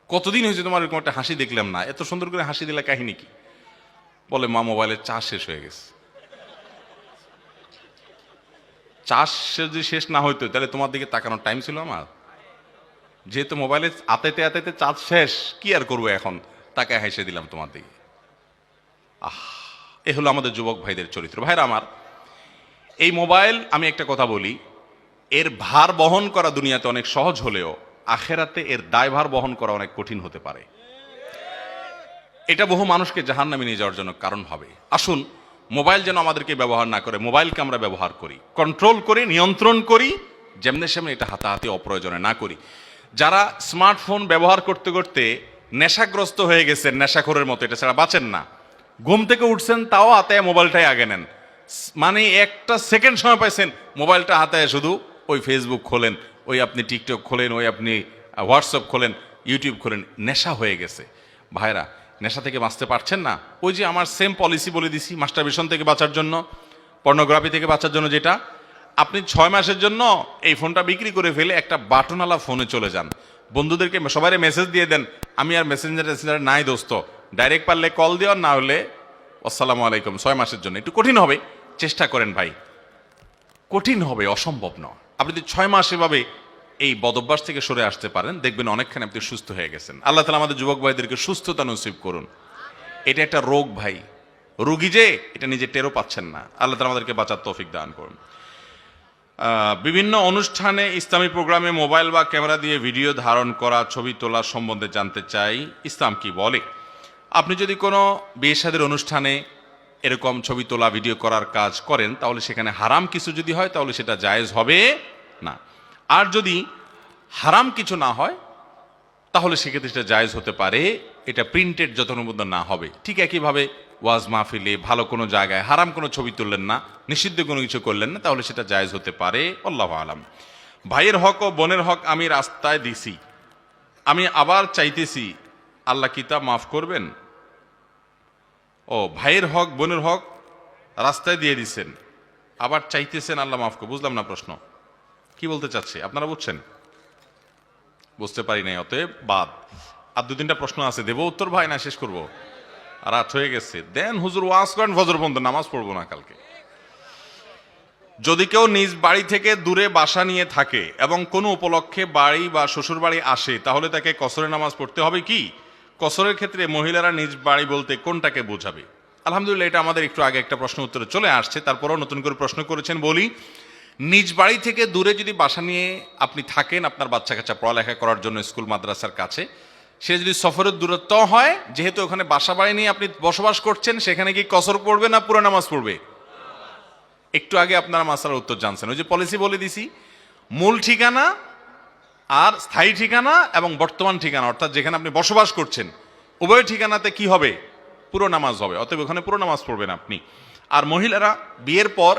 কতদিন হয়েছে তোমার এরকম একটা হাসি দেখলাম না, এত সুন্দর করে হাসি দিলে কাহিনী কি? বলে, মা, মোবাইলের চার্জ শেষ হয়ে গেছে। চার্জ যদি শেষ না হইতো তাহলে তোমার দিকে তাকানোর টাইম ছিল আমার? যেহেতু মোবাইলে আতাইতে আতাইতে চার্জ শেষ, কি আর করবো এখন, তাকে হেসে দিলাম তোমার দিকে। এ হলো আমাদের যুবক ভাইদের চরিত্র। ভাইরা আমার, এই মোবাইল, আমি একটা কথা বলি, এর ভার বহন করা দুনিয়াতে অনেক সহজ হলেও আখেরাতে এর দায়ভার বহন করা অনেক কঠিন হতে পারে। এটা বহু মানুষকে জাহান্নামে নিয়ে যাওয়ার জন্য কারণ হবে। আসুন, মোবাইল যেন আমাদেরকে ব্যবহার না করে, মোবাইলকে আমরা ব্যবহার করি, কন্ট্রোল করি, নিয়ন্ত্রণ করি, যেমনি সেমনি এটা হাতাহাতি অপ্রয়োজনে না করি। যারা স্মার্টফোন ব্যবহার করতে করতে নেশাগ্রস্ত হয়ে গেছেন, নেশাখোরের মতো, এটা ছাড়া বাঁচেন না, ঘুম থেকে উঠছেন তাও হাতে মোবাইলটাই আগে নেন, মানে একটা সেকেন্ড সময় পাইছেন, মোবাইলটা হাতে শুধু ওই ফেসবুক খোলেন, ওই আপনি টিকটক খোলেন, ওই আপনি হোয়াটসঅ্যাপ খোলেন, ইউটিউব খোলেন, নেশা হয়ে গেছে। ভাইরা, নেশা থেকে বাঁচতে পারছেন না? ওই যে আমার সেম পলিসি বলে দিছি, মাস্টারবেশন থেকে বাঁচার জন্য, পর্নোগ্রাফি থেকে বাঁচার জন্য, যেটা আপনি 6 মাসের জন্য এই ফোনটা বিক্রি করে ফেলে একটা বাটনওয়ালা ফোনে চলে যান। বন্ধুদেরকে সবাই মেসেজ দিয়ে দেন, আমি আর মেসেঞ্জার নাই দোস্ত, ডাইরেক্ট পারলে কল দিও, না হলে আসসালামু আলাইকুম 6 মাসের জন্য। একটু কঠিন হবে, চেষ্টা করেন ভাই, কঠিন হবে, অসম্ভব নয়। আপনি যদি 6 মাস এভাবে এই বদভ্যাস থেকে সরে আসতে পারেন, দেখবেন অনেকখানি আপনি সুস্থ হয়ে গেছেন। আল্লাহ তাআলা আমাদের যুবক ভাইদেরকে সুস্থতা নসিব করুন। এটা একটা রোগ ভাই, রোগী যে এটা নিজে টেরও পাচ্ছেন না। আল্লাহ তাআলা আমাদেরকে বাঁচার তৌফিক দান করুন। বিভিন্ন অনুষ্ঠানে ইসলামী প্রোগ্রামে মোবাইল বা ক্যামেরা দিয়ে ভিডিও ধারণ করা, ছবি তোলা সম্বন্ধে জানতে চাই, ইসলাম কি বলে? আপনি যদি কোনো বিয়ে শাদীর অনুষ্ঠানে এরকম ছবি তোলা ভিডিও করার কাজ করেন, তাহলে সেখানে হারাম কিছু যদি হয় তাহলে সেটা জায়েজ হবে না। আর যদি হারাম কিছু না হয় তাহলে সেক্ষেত্রে সেটা জায়েজ হতে পারে, এটা প্রিন্টেড যতনুবদ্ধ না হবে। ঠিক একইভাবে ওয়াজ মাহফিলে ভালো কোনো জায়গায় হারাম কোনো ছবি তুললেন না, নিষিদ্ধ কোনো কিছু করলেন না, তাহলে সেটা জায়েজ হতে পারে। আল্লাহু আলাম। ভাইয়ের হক ও বোনের হক আমি রাস্তায় দিছি, আমি আবার চাইতেছি, আল্লাহ কিতাব মাফ করবেন? ও ভাইয়ের হক বোনের হক রাস্তায় দিয়ে দিচ্ছেন, আবার চাইতেছেন আল্লাহ মাফ করবেন। বুঝলাম না প্রশ্ন কি বলতে চাচ্ছে, আপনারা বুঝছেন? বুঝতে পারি নাই, অতএব বাদ। আর 2-3টা প্রশ্ন আছে, দেবো উত্তর ভাই না শেষ করবো? রাত হয়ে গেছে, দেন হুজুর ওয়াজ করেন, ফজর পর্যন্ত নামাজ পড়বো না কালকে। যদি কেউ নিজ বাড়ি থেকে দূরে বাসা নিয়ে থাকে এবং কোনো উপলক্ষে বাড়ি বা শ্বশুর বাড়ি আসে, তাহলে তাকে কসরের নামাজ পড়তে হবে কি? কসরের ক্ষেত্রে মহিলারা নিজ বাড়ি বলতে কোনটাকে বোঝাবে? আলহামদুলিল্লাহ, এটা আমাদের একটু আগে একটা প্রশ্ন উত্তরে চলে আসছে, তারপরেও নতুন করে প্রশ্ন করেছেন। বলি, নিজ বাড়ি থেকে দূরে যদি বাসা নিয়ে আপনি থাকেন আপনার বাচ্চা কাচ্চা পড়ালেখা করার জন্য স্কুল মাদ্রাসার কাছে, সে যদি সফরের দূরত্ব হয়, যেহেতু ওখানে বাসা বাড়ি নিয়ে আপনি বসবাস করছেন, সেখানে কি কসর পড়বে না পুরো নামাজ পড়বে? একটু আগে আপনারা মাসালার উত্তর জানছেন। ওই যে পলিসি বলে দিছি, মূল ঠিকানা আর স্থায়ী ঠিকানা এবং বর্তমান ঠিকানা, অর্থাৎ যেখানে আপনি বসবাস করছেন, উভয় ঠিকানাতে কি হবে? পুরো নামাজ হবে। অতএব ওখানে পুরো নামাজ পড়বেন আপনি। আর মহিলারা বিয়ের পর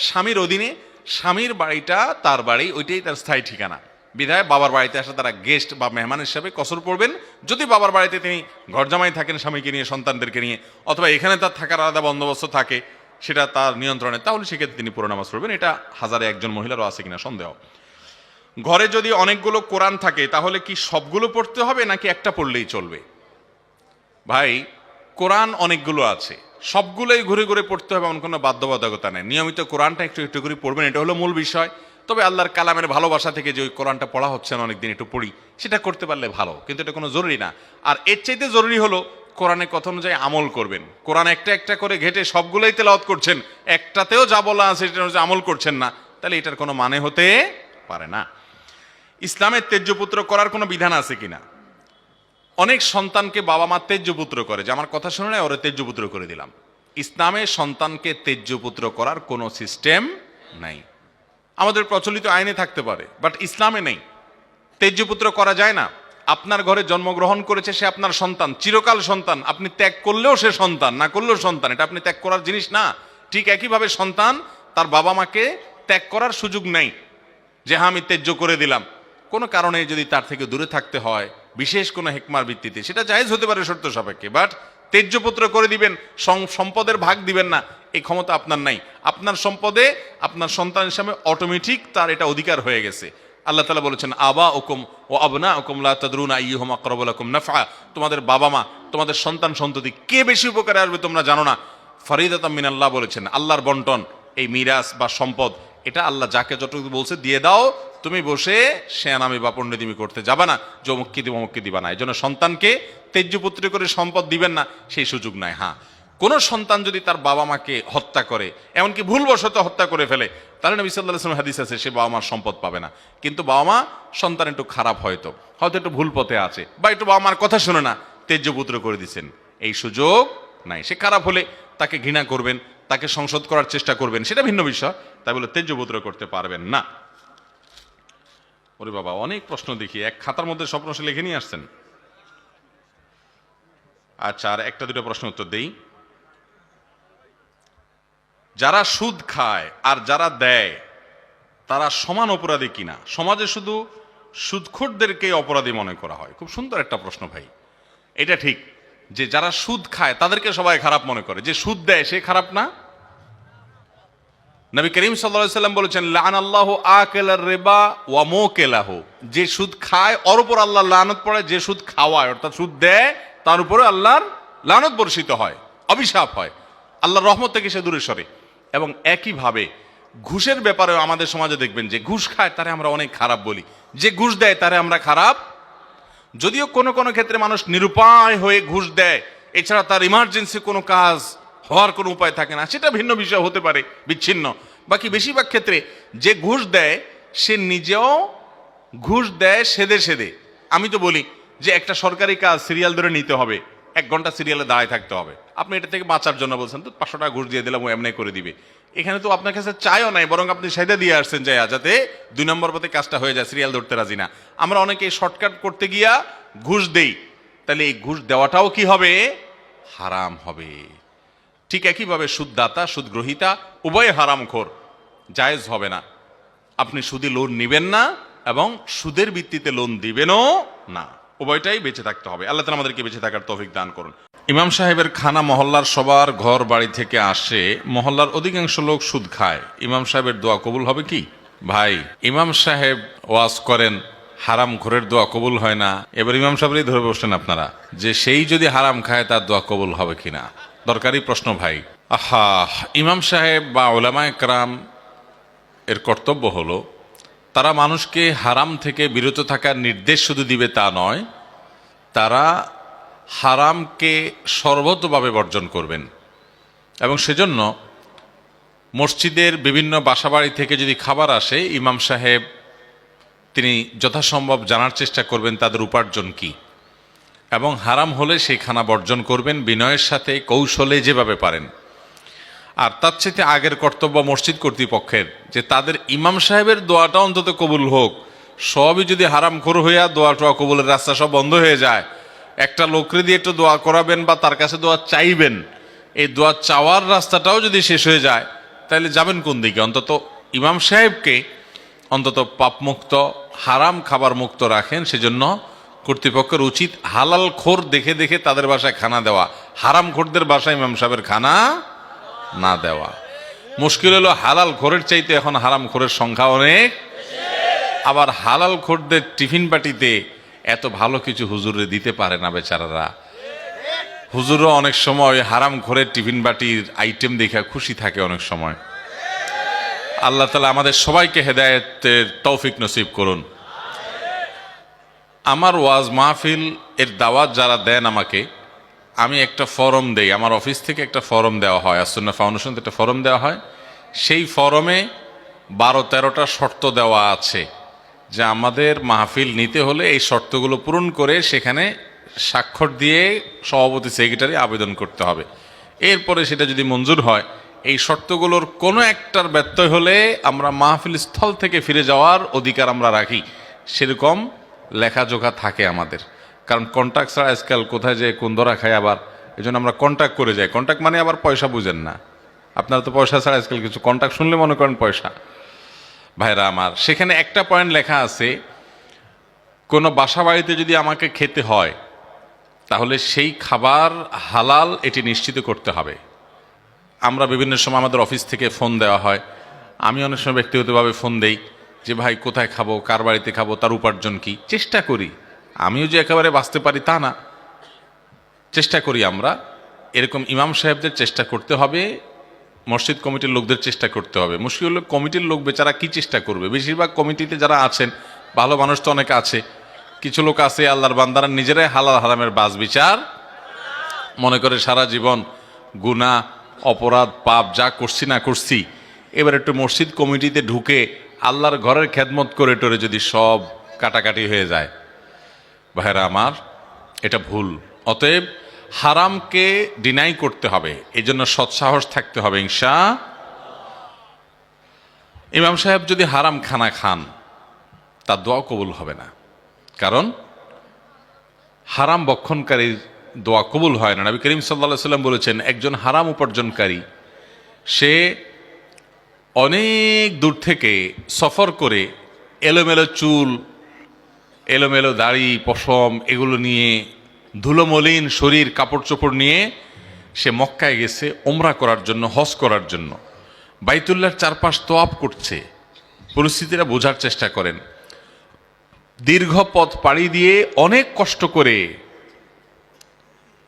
স্বামীর অধীনে, স্বামীর বাড়িটা তার বাড়ি, ওইটাই তার স্থায়ী ঠিকানা। বিধায় বাবার বাড়িতে আসলে তারা গেস্ট বা মেহমান হিসাবে কসর পড়বেন। যদি বাবার বাড়িতে তিনি ঘরজামাই থাকেন স্বামীকে নিয়ে, সন্তানদেরকে নিয়ে, অথবা এখানে তার থাকার আলাদা বন্দোবস্ত থাকে, সেটা তার নিয়ন্ত্রণে, তাহলে সেক্ষেত্রে তিনি পুরো নামাজ পড়বেন। এটা 1000-এ 1জন মহিলারও আছে কিনা সন্দেহ। ঘরে যদি অনেকগুলো কোরআন থাকে, তাহলে কি সবগুলো পড়তে হবে নাকি একটা পড়লেই চলবে? ভাই, কোরআন অনেকগুলো আছে, সবগুলোই ঘুরে ঘুরে পড়তে হবে এমন কোনো বাধ্যবাধকতা নেই। নিয়মিত কোরআনটা একটু একটু করে পড়বেন, এটা হলো মূল বিষয়। তবে আল্লাহর কালামের ভালোবাসা থেকে যে ওই কোরআনটা পড়া হচ্ছে না অনেকদিন, একটু পড়ি, সেটা করতে পারলে ভালো, কিন্তু এটা কোনো জরুরি না। আর এর চাইতে জরুরি হলো কোরআনের কথা অনুযায়ী আমল করবেন। কোরআন একটা একটা করে ঘেটে সবগুলোই তেলাওয়াত করছেন, একটাতেও যা বলা আছে সেটা অনুযায়ী আমল করছেন না, তাহলে এটার কোনো মানে হতে পারে না। ইসলামের তেজ্যপুত্র করার কোনো বিধান আছে কিনা? অনেক সন্তানকে বাবা মা তেজ্যপুত্র করে, যে আমার কথা শুনে না, ওরা তেজ্যপুত্র করে দিলাম। ইসলামে সন্তানকে তেজ্যপুত্র করার কোনো সিস্টেম নাই। আমাদের প্রচলিত আইনে থাকতে পারে, বাট ইসলামে নেই। তেজ্যপুত্র করা যায় না। আপনার ঘরে জন্মগ্রহণ করেছে, সে আপনার সন্তান, চিরকাল সন্তান। আপনি ত্যাগ করলেও সে সন্তান, না করলেও সন্তান, এটা আপনি ত্যাগ করার জিনিস না। ঠিক একইভাবে সন্তান তার বাবা মাকে ত্যাগ করার সুযোগ নেই, যে হ্যাঁ আমি ত্যায্য করে দিলাম। কোনো কারণে যদি তার থেকে দূরে থাকতে হয়, বিশেষ কোনো হেকমার ভিত্তিতে, সেটা জায়েজ হতে পারে শর্ত সাপেক্ষে, বাট তেজ্যপুত্র করে দিবেন, সম্পদের ভাগ দিবেন না, এই ক্ষমতা আপনার নাই। আপনার সম্পদে আপনার সন্তান হিসাবে অটোমেটিক তার এটা অধিকার হয়ে গেছে। আল্লাহ তাআলা বলেছেন, আবা ওকুম ও আবনা ওকুম লা তাদরুনা আইয়ুহুম আকরাবু লাকুম নাফআ, তোমাদের বাবা মা, তোমাদের সন্তান সন্ততি কে বেশি উপকারে আসবে তোমরা জানো না। ফরিদাতাম মিনাল্লাহ বলেছেন, আল্লাহর বন্টন, এই মিরাস বা সম্পদ, এটা আল্লাহ যাকে যতটুকু বলছে দিয়ে দাও। তুমি বসে শেয়ানামি বা পণ্ডিতিমি করতে যাবা না, যে অমুককে দিব অমুককে দিবা না। এই জন্য সন্তানকে তেজ্যপুত্র করে সম্পদ দিবেন না, সেই সুযোগ নাই। হ্যাঁ, কোন সন্তান যদি তার বাবা মাকে হত্যা করে, এমনকি ভুলবশত হত্যা করে ফেলে, তাহলে নবী সাল্লাল্লাহু আলাইহি ওয়াসাল্লাম হাদিস আছে, সে বাবা মার সম্পদ পাবে না। কিন্তু বাবা মা, সন্তান একটু খারাপ, হয়তো একটু ভুল পথে আছে, বা একটু বাবা মার কথা শুনে না, তেজ্যপুত্র করে দিচ্ছেন, এই সুযোগ নাই। সে খারাপ হলে তাকে ঘৃণা করবেন, তাকে সংশোধ করার চেষ্টা করবেন, সেটা ভিন্ন বিষয়। তাই বলে তেজ্যপুত্র করতে পারবেন না। ওরে বাবা, অনেক প্রশ্ন দেখি, এক খাতার মধ্যে সব প্রশ্ন লিখে নিয়ে আসছেন। আচ্ছা, আর একটা দুটো প্রশ্ন উত্তর দেই। যারা সুদ খায় আর যারা দেয়, তারা সমান অপরাধী কিনা? সমাজে শুধু সুদখোরদেরকে অপরাধী মনে করা হয়। খুব সুন্দর একটা প্রশ্ন ভাই। এটা ঠিক যে যারা সুদ খায় তাদেরকে সবাই খারাপ মনে করে, যে সুদ দেয় সে খারাপ না? নবী করিম সাল্লাল্লাহু আলাইহি সাল্লাম বলেছেন, লাআনাল্লাহু আকিলার রিবা ওয়া মুকিলাহু, যে সুদ খায় ওর উপর আল্লাহর লানত পড়ে, যে সুদ খাওয়ায় অর্থাৎ সুদ দেয় তার উপরে আল্লাহর লানত বর্ষিত হয়, অভিশাপ হয়, আল্লাহর রহমত থেকে সে দূরে সরে। এবং একইভাবে ঘুষের ব্যাপারেও আমাদের সমাজে দেখবেন যে ঘুষ খায় তারে আমরা অনেক খারাপ বলি, যে ঘুষ দেয় তারে আমরা খারাপ। যদিও কোনো কোনো ক্ষেত্রে মানুষ নিরুপায় হয়ে ঘুষ দেয়, এছাড়া তার ইমার্জেন্সি কোনো কাজ হওয়ার কোনো উপায় থাকে না, সেটা ভিন্ন বিষয় হতে পারে, বিচ্ছিন্ন। বাকি বেশিরভাগ ক্ষেত্রে যে ঘুষ দেয় সে নিজেও ঘুষ দেয় সেদে সেদে। আমি তো বলি যে একটা সরকারি কাজ সিরিয়াল ধরে নিতে হবে, 1 ঘন্টা সিরিয়ালে দাঁড়ায় থাকতে হবে, আপনি এটা থেকে বাঁচার জন্য বলছেন তো 500 টাকা ঘুষ দিয়ে দিলাম, ও এমনি করে দিবে। এখানে তো আপনার কাছে চাইও নাই, বরং আপনি সেদে দিয়ে আসছেন যায় যাতে 2 নম্বর পথে কাজটা হয়ে যায়, সিরিয়াল ধরতে রাজি না। আমরা অনেকে শর্টকাট করতে গিয়া ঘুষ দেই, তাহলে এই ঘুষ দেওয়াটাও কি হবে? হারাম হবে। ঠিক একইভাবে সুদদাতা সুদগ্রহিতা উভয় হারামখোর, জায়েজ হবে না। আপনি সুদে লোন নিবেন না এবং সুদের ভিত্তিতে লোন দিবেনও না, উভয়টাই বেঁচে থাকতে হবে। আল্লাহ তাআলা আমাদেরকে বেঁচে থাকার তৌফিক দান করুন। ইমাম সাহেবের খানা মহল্লার সবার ঘর বাড়ি থেকে আসে, মহল্লার অধিকাংশ লোক সুদ খায়, ইমাম সাহেবের দোয়া কবুল হবে কি? ভাই, ইমাম সাহেব ওয়াজ করেন, হারাম ঘরের দোয়া কবুল হয় না, এবার ইমাম সাহেবই ধরে বসলেন আপনারা যে সেই যদি হারাম খায় তার দোয়া কবুল হবে কিনা। দরকারি প্রশ্ন ভাই। আহা, ইমাম সাহেব বা উলামায়ে কেরাম এর কর্তব্য হলো তারা মানুষকে হারাম থেকে বিরত থাকার নির্দেশ শুধু দিবে তা নয়, তারা হারামকে সর্বতভাবে বর্জন করবেন। এবং সেজন্য মসজিদের বিভিন্ন বাসাবাড়ি থেকে যদি খাবার আসে, ইমাম সাহেব তিনি যথাসম্ভব জানার চেষ্টা করবেন তাদের উপার্জন কি, এবং হারাম হলে সেই খানা বর্জন করবেন বিনয়ের সাথে, কৌশলে, যেভাবে পারেন। আর তার চেয়ে আগের কর্তব্য মসজিদ কর্তৃপক্ষের যে তাদের ইমাম সাহেবের দোয়াটা অন্তত কবুল হোক। সবই যদি হারামখোর হইয়া দোয়া টোয়া কবুলের রাস্তা সব বন্ধ হয়ে যায়, একটা লোকরে দিয়ে একটু দোয়া করাবেন বা তার কাছে দোয়া চাইবেন, এই দোয়া চাওয়ার রাস্তাটাও যদি শেষ হয়ে যায়, তাহলে যাবেন কোন দিকে? অন্তত ইমাম সাহেবকে অন্তত পাপমুক্ত, হারাম খাবার মুক্ত রাখেন। সেজন্য কর্তৃপক্ষের উচিত হালাল খোর দেখে দেখে তাদের বাসায় খানা দেওয়া, হারাম খোরদের বাসায় ইমাম সাহেবের খানা না দেওয়া। মুশকিল হলো হালাল খোরের চাইতে এখন হারাম খোরের সংখ্যা অনেক। আবার হালাল খোরদের টিফিন পার্টিতে এত ভালো কিছু হুজুরে দিতে পারে না বেচারারা। হুজুরও অনেক সময় হারাম খোরের টিফিন বাটির আইটেম দেখে খুশি থাকে অনেক সময়। আল্লাহ তাআলা আমাদের সবাইকে হেদায়েতের তৌফিক নসিব করুন। আমার ওয়াজ মাহফিল এর দাওয়াত যারা দেন আমাকে, আমি একটা ফরম দেই, আমার অফিস থেকে একটা ফরম দেওয়া হয়, আসুন্নাহ ফাউন্ডেশন থেকে একটা ফরম দেওয়া হয়। সেই ফরমে 12-13টা শর্ত দেওয়া আছে যে আমাদের মাহফিল নিতে হলে এই শর্তগুলো পূরণ করে সেখানে স্বাক্ষর দিয়ে সভাপতি সেক্রেটারি আবেদন করতে হবে। এরপরে সেটা যদি মঞ্জুর হয়, এই শর্তগুলোর কোনো একটার ব্যত্যয় হলে আমরা মাহফিল স্থল থেকে ফিরে যাওয়ার অধিকার আমরা রাখি, সেরকম লেখাজোখা থাকে আমাদের। কারণ কন্ট্যাক্ট ছাড়া আজকাল কোথায় যে কোন ধরা খায়, আবার এই জন্য আমরা কন্ট্যাক্ট করে যাই। কন্ট্যাক্ট মানে আবার পয়সা বুঝেন না আপনারা, তো পয়সা ছাড়া আজকাল কিছু, কন্ট্যাক্ট শুনলে মনে করেন পয়সা। ভাইরা আমার, সেখানে একটা পয়েন্ট লেখা আছে, কোনো বাসা বাড়িতে যদি আমাকে খেতে হয় তাহলে সেই খাবার হালাল এটি নিশ্চিত করতে হবে। আমরা বিভিন্ন সময় আমাদের অফিস থেকে ফোন দেওয়া হয়, আমি অনেক সময় ব্যক্তিগতভাবে ফোন দেই যে ভাই কোথায় খাবো, কার বাড়িতে খাবো, তার উপার্জন কি। চেষ্টা করি, আমিও যে একেবারে বাঁচতে পারি তা না, চেষ্টা করি আমরা। এরকম ইমাম সাহেবদের চেষ্টা করতে হবে, মসজিদ কমিটির লোকদের চেষ্টা করতে হবে। মুশকিল হলো কমিটির লোক বেচারা কি চেষ্টা করবে। বেশিরভাগ কমিটিতে যারা আছেন, ভালো মানুষ তো অনেক আছে, কিছু লোক আছে আল্লাহর বান্দারা নিজেরাই হালাল হারামের বাজ বিচার মনে করে সারা জীবন গুনাহ, অপরাধ, পাপ যা করছি না করছি, এবার একটু মসজিদ কমিটিতে ঢুকে আল্লাহর ঘরের খেদমত করে টোরে যদি সব কাটাকাটি হয়ে যায়, ভাইরা আমার, এটা ভুল। অতএব হারামকে ডিনাই করতে হবে, এই জন্য সৎসাহস থাকতে হবে ইনশাআল্লাহ। ইমাম সাহেব যদি হারাম খানা খান তার দোয়া কবুল হবে না, কারণ হারাম বক্ষণকারীর দোয়া কবুল হয় না। নবী করিম সাল্লাল্লাহু আলাইহি ওয়াসাল্লাম বলেছেন, একজন হারাম উপার্জনকারী সে অনেক দূর থেকে সফর করে এলোমেলো চুল, এলোমেলো দাড়ি, পশম এগুলো নিয়ে, ধুলোমলিন শরীর, কাপড় চোপড় নিয়ে সে মক্কায় গেছে ওমরা করার জন্য, হজ করার জন্য। বাইতুল্লাহর চারপাশ তোয়াফ করছে। পরিস্থিতিটা বোঝার চেষ্টা করেন। দীর্ঘ পথ পাড়ি দিয়ে অনেক কষ্ট করে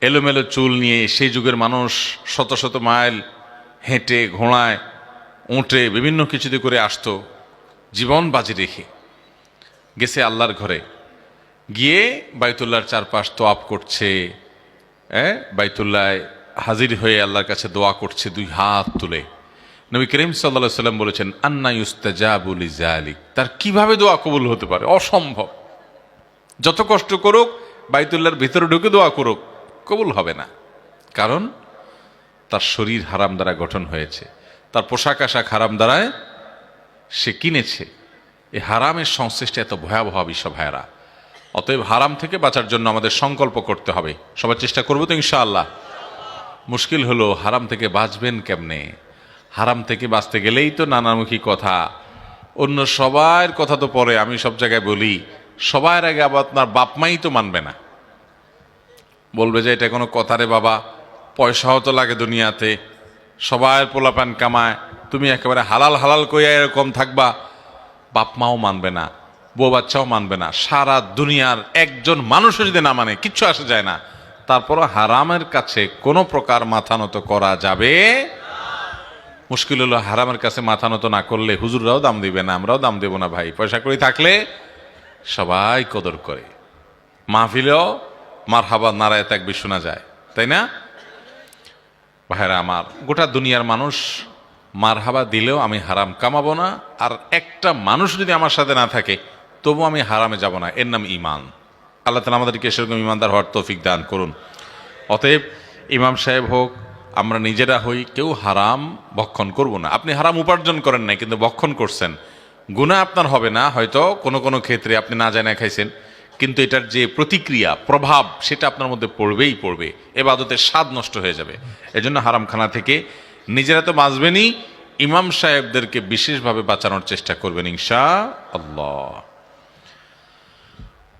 এলোমেলো চুল নিয়ে সেই যুগের মানুষ শত শত মাইল হেঁটে, ঘোড়ায়, উঁটে, বিভিন্ন কিছুতে করে আসতো, জীবন বাজি রেখে গেছে আল্লাহর ঘরে, গিয়ে বাইতুল্লাহর চারপাশ তোয়াফ করছে। বাইতুল্লায় হাজির হয়ে আল্লাহর কাছে দোয়া করছে দুই হাত তুলে। নবী করিম সাল্লাল্লাহু আলাইহি সাল্লাম বলেছেন, আন্না ইউস্তাজাবু লিযালিক, তার কিভাবে দোয়া কবুল হতে পারে? অসম্ভব। যত কষ্ট করুক, বাইতুল্লাহর ভিতরে ঢুকে দোয়া করুক, কবুল হবে না। কারণ তার শরীর হারাম দ্বারা গঠন হয়েছে, তার পোশাক আশাক হারাম দ্বারায় সে কিনেছে। এই হারামের সংশ্লিষ্ট এত ভয়াবহ বিষয় ভাইয়েরা। অতএব হারাম থেকে বাঁচার জন্য আমাদের সংকল্প করতে হবে। সবার চেষ্টা করবো তো ইনশাআল্লাহ। মুশকিল হলো হারাম থেকে বাঁচবেন কেমনে? হারাম থেকে বাঁচতে গেলেই তো নানামুখী কথা, অন্য সবার কথা তো পরে। আমি সব জায়গায় বলি, সবার আগে আবার আপনার বাপ মাই তো মানবে না, বলবে যে এটা কোনো কথা রে বাবা, পয়সাও তো লাগে দুনিয়াতে, সবার পোলাপান কামায়, তুমি একেবারে হালাল হালাল কইয়া এরকম থাকবা। বাপ মাও মানবে না, বউ বাচ্চাও মানবে না, সারা দুনিয়ার একজন মানুষও যদি না মানে কিচ্ছু আসে যায় না। তারপরও হারামের কাছে কোনো প্রকার মাথা নত করা যাবে। মুশকিল হলো হারামের কাছে মাথা নত না করলে হুজুররাও দাম দিবে না, আমরাও দাম দেবো না। ভাই পয়সা কড়ি থাকলে সবাই কদর করে, মাহফিলেও মারহাবা নারায়ে তাকবীর শোনা যায়, তাই না ভাইরা আমার? গোটা দুনিয়ার মানুষ মারহাবা দিলেও আমি হারাম কামাবো না, আর একটা মানুষ যদি আমার সাথে না থাকে তবু আমি হারামে যাব না। এর নাম ঈমান। আল্লাহ তাআলা আমাদেরকে সেরকম ঈমানদার হওয়ার তৌফিক দান করুন। অতএব ইমাম সাহেব হোক, আমরা নিজেরা হই, কেউ হারাম ভক্ষণ করব না। আপনি হারাম উপার্জন করেন নাই, কিন্তু ভক্ষণ করছেন, গুনাহ আপনার হবে না। হয়তো কোনো কোনো ক্ষেত্রে আপনি না জানা খাইছেন, কিন্তু এটার যে প্রতিক্রিয়া, প্রভাব, সেটা আপনার মধ্যে পড়বেই পড়বে। ইবাদতের স্বাদ নষ্ট হয়ে যাবে। এজন্য হারামখানা থেকে নিজেরা তো বাঁচবেনই, ইমাম সাহেবদেরকে বিশেষভাবে বাঁচানোর চেষ্টা করবেন ইনশাআল্লাহ।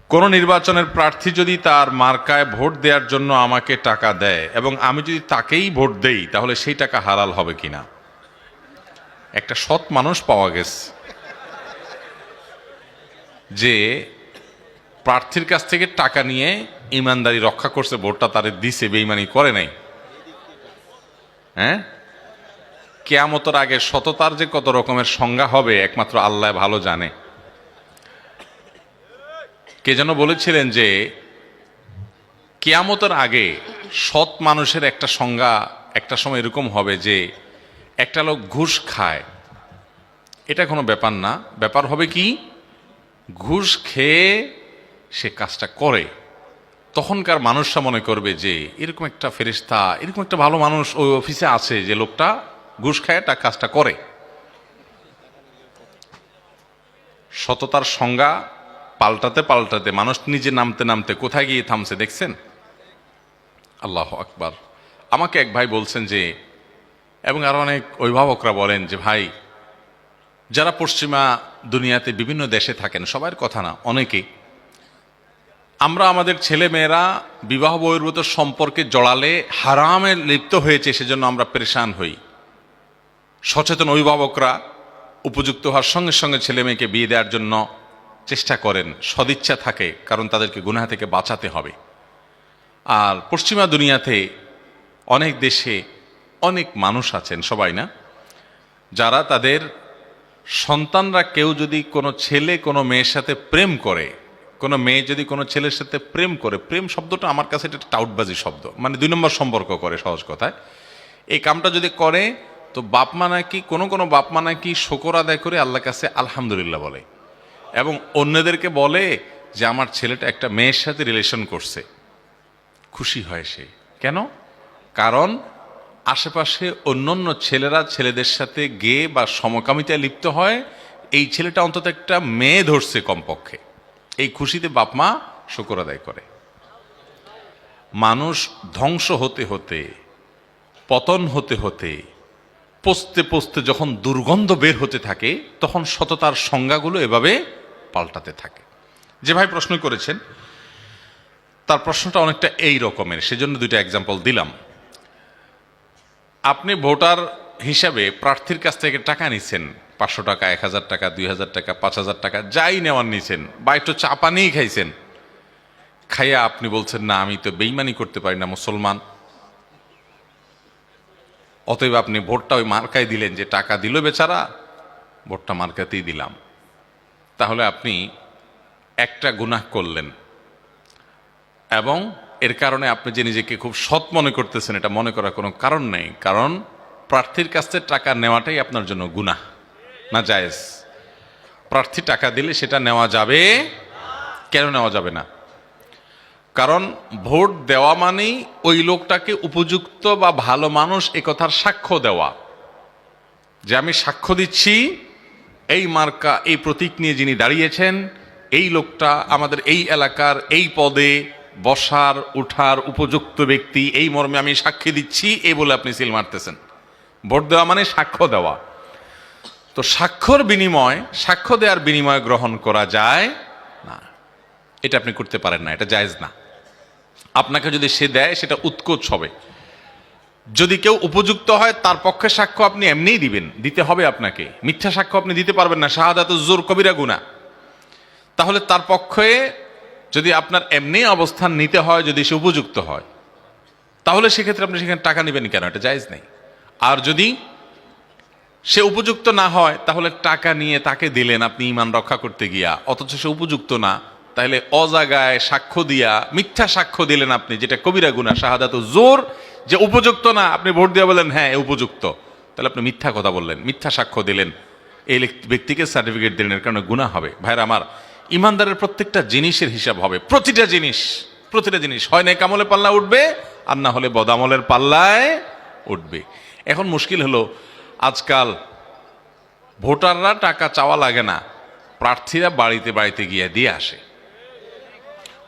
কোন নির্বাচনের প্রার্থী যদি তার মার্কায় ভোট দেওয়ার জন্য আমাকে টাকা দেয় এবং আমি যদি তাকেই ভোট দেই, তাহলে সেই টাকা হালাল হবে কিনা? একটা সৎ মানুষ পাওয়া গেছে যে প্রার্থীর কাছ থেকে টাকা নিয়ে ইমানদারি রক্ষা করছে, ভোটটা তারে দিছে, বেঈমানি করে নাই। কিয়ামতের আগে সততার যে কত রকমের সংজ্ঞা হবে একমাত্র আল্লাহ ভালো জানে। কে যেন বলেছিলেন যে কিয়ামতের আগে সৎ মানুষের একটা সংজ্ঞা একটা সময় এরকম হবে যে একটা লোক ঘুষ খায়, এটা কোনো ব্যাপার না। ব্যাপার হবে কি, ঘুষ খেয়ে সে কাজটা করে, তখনকার মানুষরা মনে করবে যে এরকম একটা ফেরেশতা, এরকম একটা ভালো মানুষ ওই অফিসে আছে যে লোকটা ঘুষ খায় কাজটা করে। সততার সংজ্ঞা পাল্টাতে পাল্টাতে মানুষ নিজে নামতে নামতে কোথায় গিয়ে থামছে দেখছেন? আল্লাহু আকবার। আমাকে এক ভাই বলছেন যে, এবং আরো অনেক অভিভাবকরা বলেন যে, ভাই যারা পশ্চিমা দুনিয়াতে বিভিন্ন দেশে থাকেন, সবার কথা না, অনেকেই, আমরা আমাদের ছেলে মেয়েরা বিবাহ বহির্ভূত সম্পর্কে জড়ালে হারামে লিপ্ত হয়েছে, সেজন্য আমরা পেরেশান হই। সচেতন অভিভাবকরা উপযুক্ত হওয়ার সঙ্গে সঙ্গে ছেলে মেয়েকে বিয়ে দেওয়ার জন্য চেষ্টা করেন, সদিচ্ছা থাকে, কারণ তাদেরকে গুনাহ থেকে বাঁচাতে হবে। আর পশ্চিমা দুনিয়াতে অনেক দেশে অনেক মানুষ আছেন, সবাই না, যারা তাদের সন্তানরা কেউ যদি কোনো ছেলে কোনো মেয়ের সাথে প্রেম করে, কোনো মেয়ে যদি কোনো ছেলের সাথে প্রেম করে, প্রেম শব্দটা আমার কাছে এটা টাউটবাজি শব্দ, মানে 2 নম্বর সম্পর্ক করে সহজ কথায়। এই কামটা যদি করে তো বাপমা নাকি, কোনো কোনো বাপমা নাকি শুকর আদায় করে আল্লাহর কাছে আলহামদুলিল্লাহ বলে, এবং অন্যদেরকে বলে যে আমার ছেলেটা একটা মেয়ের সাথে রিলেশন করছে, খুশি হয় সে। কেন? কারণ আশেপাশে অন্যান্য ছেলেরা ছেলেদের সাথে গে বা সমকামিতায় লিপ্ত হয়, এই ছেলেটা অন্তত একটা মেয়ে ধরছে কমপক্ষে, এই খুশিতে বাপমা শুকর আদায় করে। মানুষ ধ্বংস হতে হতে, পতন হতে হতে, পচতে পচতে যখন দুর্গন্ধ বের হতে থাকে, তখন সততার সংজ্ঞাগুলো এভাবে পাল্টাতে থাকে। যে ভাই প্রশ্ন করেছেন তার প্রশ্নটা অনেকটা এই রকমের, সেজন্য 2টা এক্সাম্পল দিলাম। আপনি ভোটার হিসাবে প্রার্থীর কাছ থেকে টাকা নিছেন, 500 টাকা, 1000 টাকা, 2000 টাকা, 5000 টাকা, যাই নেওয়ার নিছেন, বা একটু চা পানিই খাইছেন, খাইয়া আপনি বলছেন না আমি তো বেইমানি করতে পারি না, মুসলমান, অতএব আপনি ভোটটা ওই মার্কায় দিলেন, যে টাকা দিল বেচারা, ভোটটা মার্কাতেই দিলাম। তাহলে আপনি একটা গুনাহ করলেন, এবং এর কারণে আপনি যে নিজেকে খুব সৎ মনে করতেছেন এটা মনে করার কোনো কারণ নেই, কারণ প্রার্থীর কাছ থেকে টাকা নেওয়াটাই আপনার জন্য গুনাহ, না জায়েজ। প্রার্থী টাকা দিলে সেটা নেওয়া যাবে, কেন নেওয়া যাবে না? কারণ ভোট দেওয়া মানেই ওই লোকটাকে উপযুক্ত বা ভালো মানুষ এ কথার সাক্ষ্য দেওয়া, যে আমি সাক্ষ্য দিচ্ছি এই মার্কা, এই প্রতীক নিয়ে যিনি দাঁড়িয়েছেন, এই লোকটা আমাদের এই এলাকার এই পদে বসার উঠার উপযুক্ত ব্যক্তি, এই মর্মে আমি সাক্ষী দিচ্ছি, এই বলে আপনি সিল মারতেছেন। ভোট দেওয়া মানে সাক্ষ্য দেওয়া। তো সাক্ষ্যর বিনিময়, সাক্ষ্য দেওয়ার বিনিময় গ্রহণ করা যায় না, এটা আপনি করতে পারেন না, এটা জায়েজ না। আপনাকে যদি সে দেয় সেটা উৎকোচ হবে। যদি কেউ উপযুক্ত হয় তার পক্ষে সাক্ষ্য আপনি এমনিই দিবেন, দিতে হবে আপনাকে, মিথ্যা সাক্ষ্য আপনি দিতে পারবেন না, শাহাদাতুজ জুর কবিরা গুনাহ। তাহলে তার পক্ষে যদি আপনার এমনি অবস্থান নিতে হয়, যদি সে উপযুক্ত হয়, তাহলে সেক্ষেত্রে আপনি সেখানে টাকা নেবেন কেন? এটা জায়েজ নেই। আর যদি সে উপযুক্ত না হয়, তাহলে টাকা নিয়ে তাকে দিলেন আপনি ঈমান রক্ষা করতে গিয়া, অথচ সে উপযুক্ত না, তাহলে অজাগায় সাক্ষ্য দিয়া মিথ্যা সাক্ষ্য দিলেন আপনি, যেটা কবিরা গুনাহ, শাহাদাতুজ জুর, যে উপযুক্ত না, আপনি ভোট দিয়ে বলেন হ্যাঁ উপযুক্ত, তাহলে আপনি মিথ্যা কথা বললেন, মিথ্যা সাক্ষ্য দিলেন, এই ব্যক্তিকে সার্টিফিকেট দিলেন, এর কারণে গুনাহ হবে। ভাইরা আমার, ইমানদারের প্রত্যেকটা জিনিসের হিসাব হবে, প্রতিটা জিনিস হয় নেক আমলে পাল্লা উঠবে, আর না হলে বদামলের পাল্লায় উঠবে। এখন মুশকিল হলো, আজকাল ভোটাররা টাকা চাওয়া লাগে না, প্রার্থীরা বাড়িতে বাড়িতে গিয়ে দিয়ে আসে।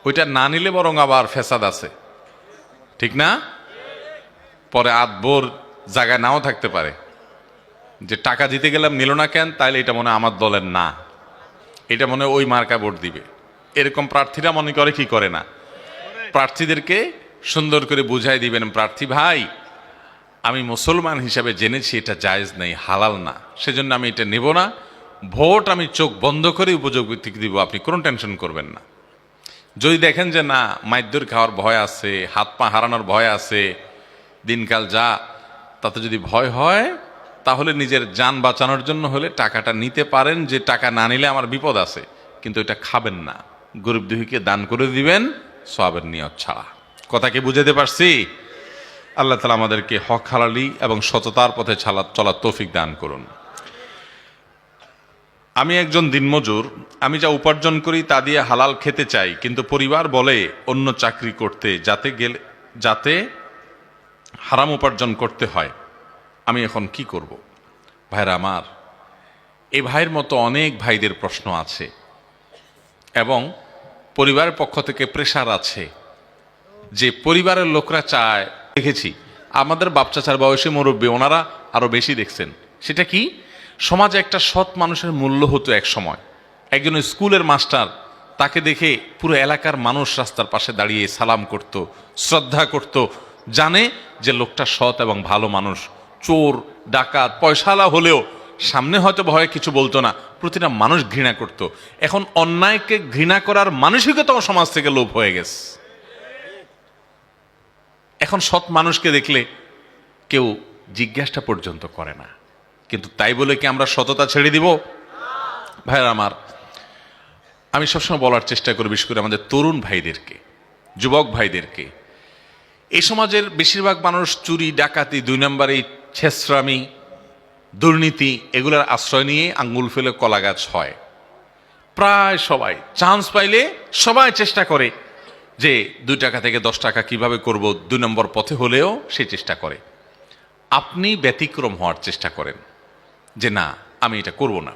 ওইটা না নিলে বরং আবার ফেসাদ আছে, ঠিক না? পরে আদবোর জায়গায় নাও থাকতে পারে, যে টাকা দিতে গেলাম নিল না কেন, তাইলে এটা মনে আমার দলের না, এটা মনে ওই মার্কা ভোট দিবে। এরকম প্রার্থীরা মনে করে কি করে না? প্রার্থীদেরকে সুন্দর করে বুঝাই দিবেন, প্রার্থী ভাই আমি মুসলমান হিসাবে জেনেছি এটা জায়েজ নেই, হালাল না, সেজন্য আমি এটা নেব না, ভোট আমি চোখ বন্ধ করে উপযোগ ব্যক্তিকে দিব, আপনি কোনো টেনশন করবেন না। যদি দেখেন যে না, মাইদ্যর খাওয়ার ভয় আছে, হাত পা হারানোর ভয় আছে, দিনকাল যা, তাতে যদি ভয় হয়, তাহলে নিজের জান বাঁচানোর জন্য হলে টাকাটা নিতে পারেন, যে টাকা না নিলে আমার বিপদ আছে, কিন্তু এটা খাবেন না, গরিব দুঃখীকে দান করে দিবেন সওয়াবের নিয়ত ছাড়া। কথা কি বুঝাতে পারছি? আল্লাহ তাআলা আমাদেরকে হক হালালি এবং সততার পথে চলার তৌফিক দান করুন। আমি একজন দিনমজুর, আমি যা উপার্জন করি তা দিয়ে হালাল খেতে চাই, কিন্তু পরিবার বলে অন্য চাকরি করতে, যাতে হারাম উপার্জন করতে হয়। আমি এখন কি করব? ভাইরা আমার, এই ভাইয়ের মতো অনেক ভাইদের প্রশ্ন আছে, এবং পরিবারের পক্ষ থেকে প্রেশার আছে, যে পরিবারের লোকরা চায়, দেখেছি আমাদের বাপ চাচার বয়সী মুরব্বী, ওনারা আরো বেশি দেখছেন, সেটা কি, সমাজে একটা সৎ মানুষের মূল্য হতো এক সময়। একজন স্কুলের মাস্টার, তাকে দেখে পুরো এলাকার মানুষ রাস্তার পাশে দাঁড়িয়ে সালাম করত, শ্রদ্ধা করত, জানে যে লোকটা সৎ এবং ভালো মানুষ। চোর ডাকাত পয়সাওয়ালা হলেও সামনে হয়তো ভয়ে কিছু বলতো না, প্রতিটা মানুষ ঘৃণা করত। এখন অন্যায়কে ঘৃণা করার মানসিকতাও সমাজ থেকে লোপ হয়ে গেছে। এখন সৎ মানুষকে দেখলে কেউ জিজ্ঞাসা পর্যন্ত করে না, কিন্তু তাই বলে কি আমরা সততা ছেড়ে দিব? ভাইরা আমার, আমি সবসময় বলার চেষ্টা করি, বিশেষ করে আমাদের তরুণ ভাইদেরকে, যুবক ভাইদেরকে, এই সমাজের বেশিরভাগ মানুষ চুরি ডাকাতি, 2 নম্বরে ছেঁচড়ামি, দুর্নীতি, এগুলোর আশ্রয় নিয়ে আঙ্গুল ফেলে কলা গাছ হয়। প্রায় সবাই চান্স পাইলে সবাই চেষ্টা করে যে 2 টাকা থেকে 10 টাকা কিভাবে করব, 2 নম্বর পথে হলেও সে চেষ্টা করে। আপনি ব্যতিক্রম হওয়ার চেষ্টা করেন, যে না আমি এটা করব না,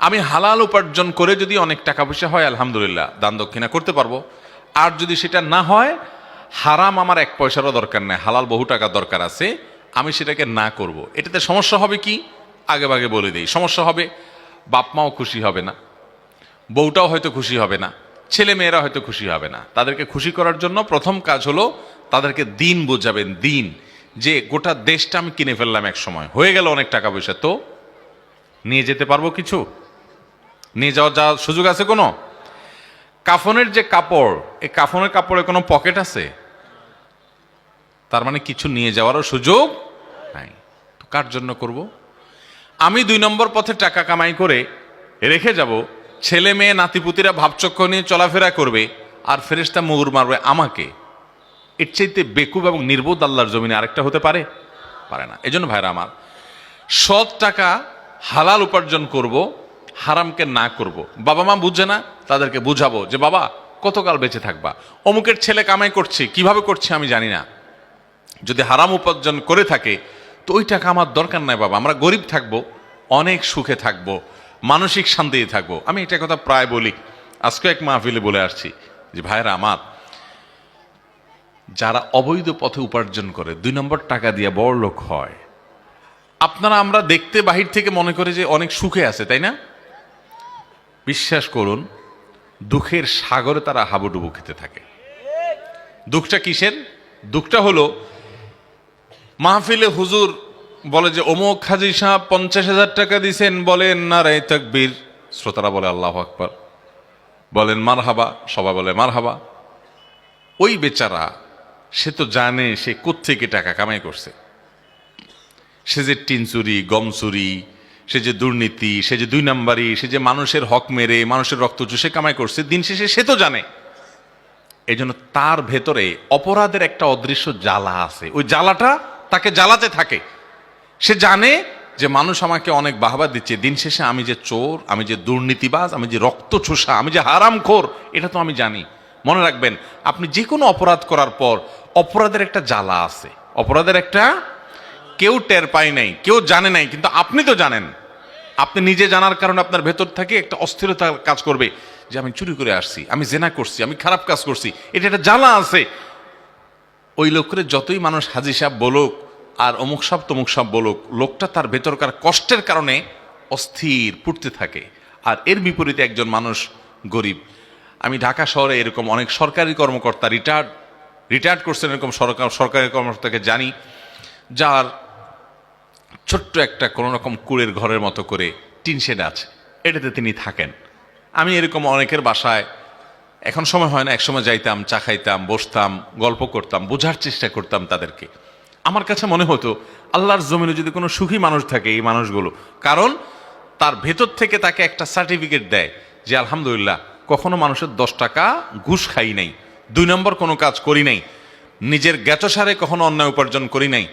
আমি হালাল উপার্জন করে যদি অনেক টাকা পয়সা হয় আলহামদুলিল্লাহ দান দক্ষিণা করতে পারবো, আর যদি সেটা না হয়, হারাম আমার 1 পয়সারও দরকার নেই, হালাল বহু টাকা দরকার আছে, আমি সেটাকে না করব। এটাতে সমস্যা হবে কি, আগে ভাগে বলে দিই, সমস্যা হবে বাপ মাও খুশি হবে না, বউটাও হয়তো খুশি হবে না, ছেলে মেয়েরা হয়তো খুশি হবে না। তাদেরকে খুশি করার জন্য প্রথম কাজ হলো তাদেরকে দিন বোঝাবেন, দিন যে গোটা দেশটা আমি কিনে ফেললাম এক সময়, হয়ে গেল অনেক টাকা পয়সা, তো নিয়ে যেতে পারবো কিছু? নিয়ে যাওয়ার সুযোগ আছে কোনো? কাফনের যে কাপড়, এই কাফনের কাপড়ে কোনো পকেট আছে? তার মানে কিছু নিয়ে যাওয়ারও সুযোগ নাই। তো কার জন্য করব? আমি 2 নম্বর পথে টাকা কামাই করে রেখে যাব, ছেলে মেয়ে নাতিপুতিরা ভাবচক্র নিয়ে চলাফেরা করবে, আর ফেরেশতা মুগুর মারবে আমাকে। এর চাইতে বেকুব এবং নির্বোধ আল্লাহর জমিনে আরেকটা হতে পারে? পারে না। এজন্য ভাইরা আমার, সৎ টাকা হালাল উপার্জন করব, হারামকে না করব। বাবা মা বুঝে না, তাদেরকে বুঝাবো যে বাবা কতকাল বেঁচে থাকবা, অমুকের ছেলে কামাই করছে, কিভাবে করছে আমি জানি না, যদি হারাম উপার্জন করে থাকে তো ওই টাকা আমার দরকার নাই বাবা, আমরা গরিব থাকবো, অনেক সুখে থাকবো, মানসিক শান্তিতে থাকবো। আমি এটা কথা প্রায় বলি, আজকে এক মাহফিলে বলে আসছি যে ভাইরা আমার, যারা অবৈধ পথে উপার্জন করে 2 নম্বর টাকা দিয়ে বড় লোক হয়, আপনারা আমরা দেখতে বাহির থেকে মনে করে যে অনেক সুখে আছে, তাই না? বিশ্বাস করুন, দুঃখের সাগরে তারা হাবুডুবু খেতে থাকে। দুঃখটা কিসের? দুঃখটা হলো মাহফিলে হুজুর বলে যে অমুক হাজী সাহেব 50,000 টাকা দিছেন, বলেন নারায়ে তাকবীর, শ্রোতারা বলে আল্লাহু আকবার, বলেন মারহাবা, সবাই বলে মারহাবা। ওই বেচারা, সে তো জানে সে কোত্থেকে টাকা কামাই করছে। সে যে টিন চুরি, গম চুরি, সে যে দুর্নীতি, সে যে 2 নাম্বারি, সে যে মানুষের হক মেরে মানুষের রক্ত চুষে কামাই করছে, দিন শেষে সে তো জানে। এই জন্য তার ভেতরে অপরাধের একটা অদৃশ্য জ্বালা আছে, ওই জ্বালাটা তাকে জ্বালাতে থাকে। সে জানে যে মানুষ আমাকে অনেক বাহবা দিচ্ছে, দিন শেষে আমি যে চোর, আমি যে দুর্নীতিবাজ, আমি যে রক্ত চোষা, আমি যে হারামখোর, এটা তো আমি জানি। মনে রাখবেন, আপনি যে কোনো অপরাধ করার পর অপরাধের একটা জ্বালা আছে, অপরাধের একটা, কেউ টের পায় নাই, কেউ জানে নাই, কিন্তু আপনি তো জানেন। আপনি নিজে জানার কারণে আপনার ভেতর থেকে একটা অস্থিরতা কাজ করবে যে আমি চুরি করে আসছি, আমি জেনা করছি, আমি খারাপ কাজ করছি, এটা একটা জ্বালা আছে। ওই লোকের যতই মানুষ হাজী সাহেব বলুক আর অমুক সব তমুক সব বলুক, লোকটা তার ভেতরকার কষ্টের কারণে অস্থির পড়তে থাকে। আর এর বিপরীতে একজন মানুষ গরিব, আমি ঢাকা শহরে এরকম অনেক সরকারি কর্মকর্তা রিটায়ার্ড করছেন, এরকম সরকারি কর্মকর্তাকে জানি, যার ছোট্ট একটা কোনো রকম কুড়ের ঘরের মতো করে টিন শেড আছে, এটাতে তিনি থাকেন। আমি এরকম অনেকের বাসায়, এখন সময় হয় না, একসময় যাইতাম, চা খাইতাম, বসতাম, গল্প করতাম, বোঝার চেষ্টা করতাম তাদেরকে। আমার কাছে মনে হতো আল্লাহর জমিনে যদি কোনো সুখী মানুষ থাকে, এই মানুষগুলো, কারণ তার ভেতর থেকে তাকে একটা সার্টিফিকেট দেয় যে আলহামদুলিল্লাহ কখনো মানুষের 10 টাকা ঘুষ খাই নাই, 2 নম্বর কোনো কাজ করি নাই, নিজের জ্ঞাতসারে কখনো অন্যায় উপার্জন করি নাই।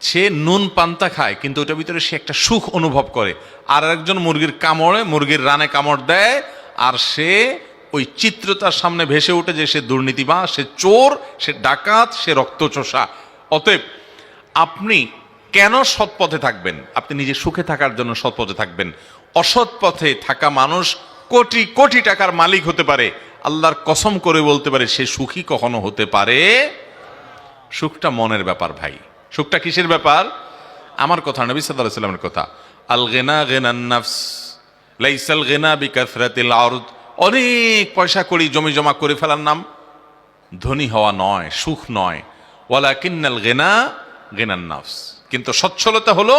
সে নুন পান্তা খায়, কিন্তু ওটার ভিতরে সে একটা সুখ অনুভব করে। আর একজন মুরগির কামড়ে, মুরগির রানে কামড় দেয়, আর সে ওই চিত্রতার সামনে ভেসে ওঠে যে সে দুর্নীতিবাজ, সে চোর, সে ডাকাত, সে রক্তচোষা। অতএব আপনি কেন সৎ পথে থাকবেন? আপনি নিজে সুখে থাকার জন্য সৎ পথে থাকবেন। অসৎ পথে থাকা মানুষ কোটি কোটি টাকার মালিক হতে পারে, আল্লাহর কসম করে বলতে পারে সে সুখী কখনো হতে পারে। সুখটা মনের ব্যাপার ভাই। সুখটা কিসের ব্যাপার? আমার কথা, নবী সাল্লাল্লাহু আলাইহি ওয়াসাল্লামের কথা, আল গিনা গিনান নাফস লাইসাল গিনা বিকাসরাতিল আরদ। অনেক পয়সা করি, জমি জমা করে ফেলার নাম ধনী হওয়া নয়, সুখ নয়। ওয়ালাকিন্নাল গিনা গিনান নাফস, কিন্তু সচ্ছলতা হলো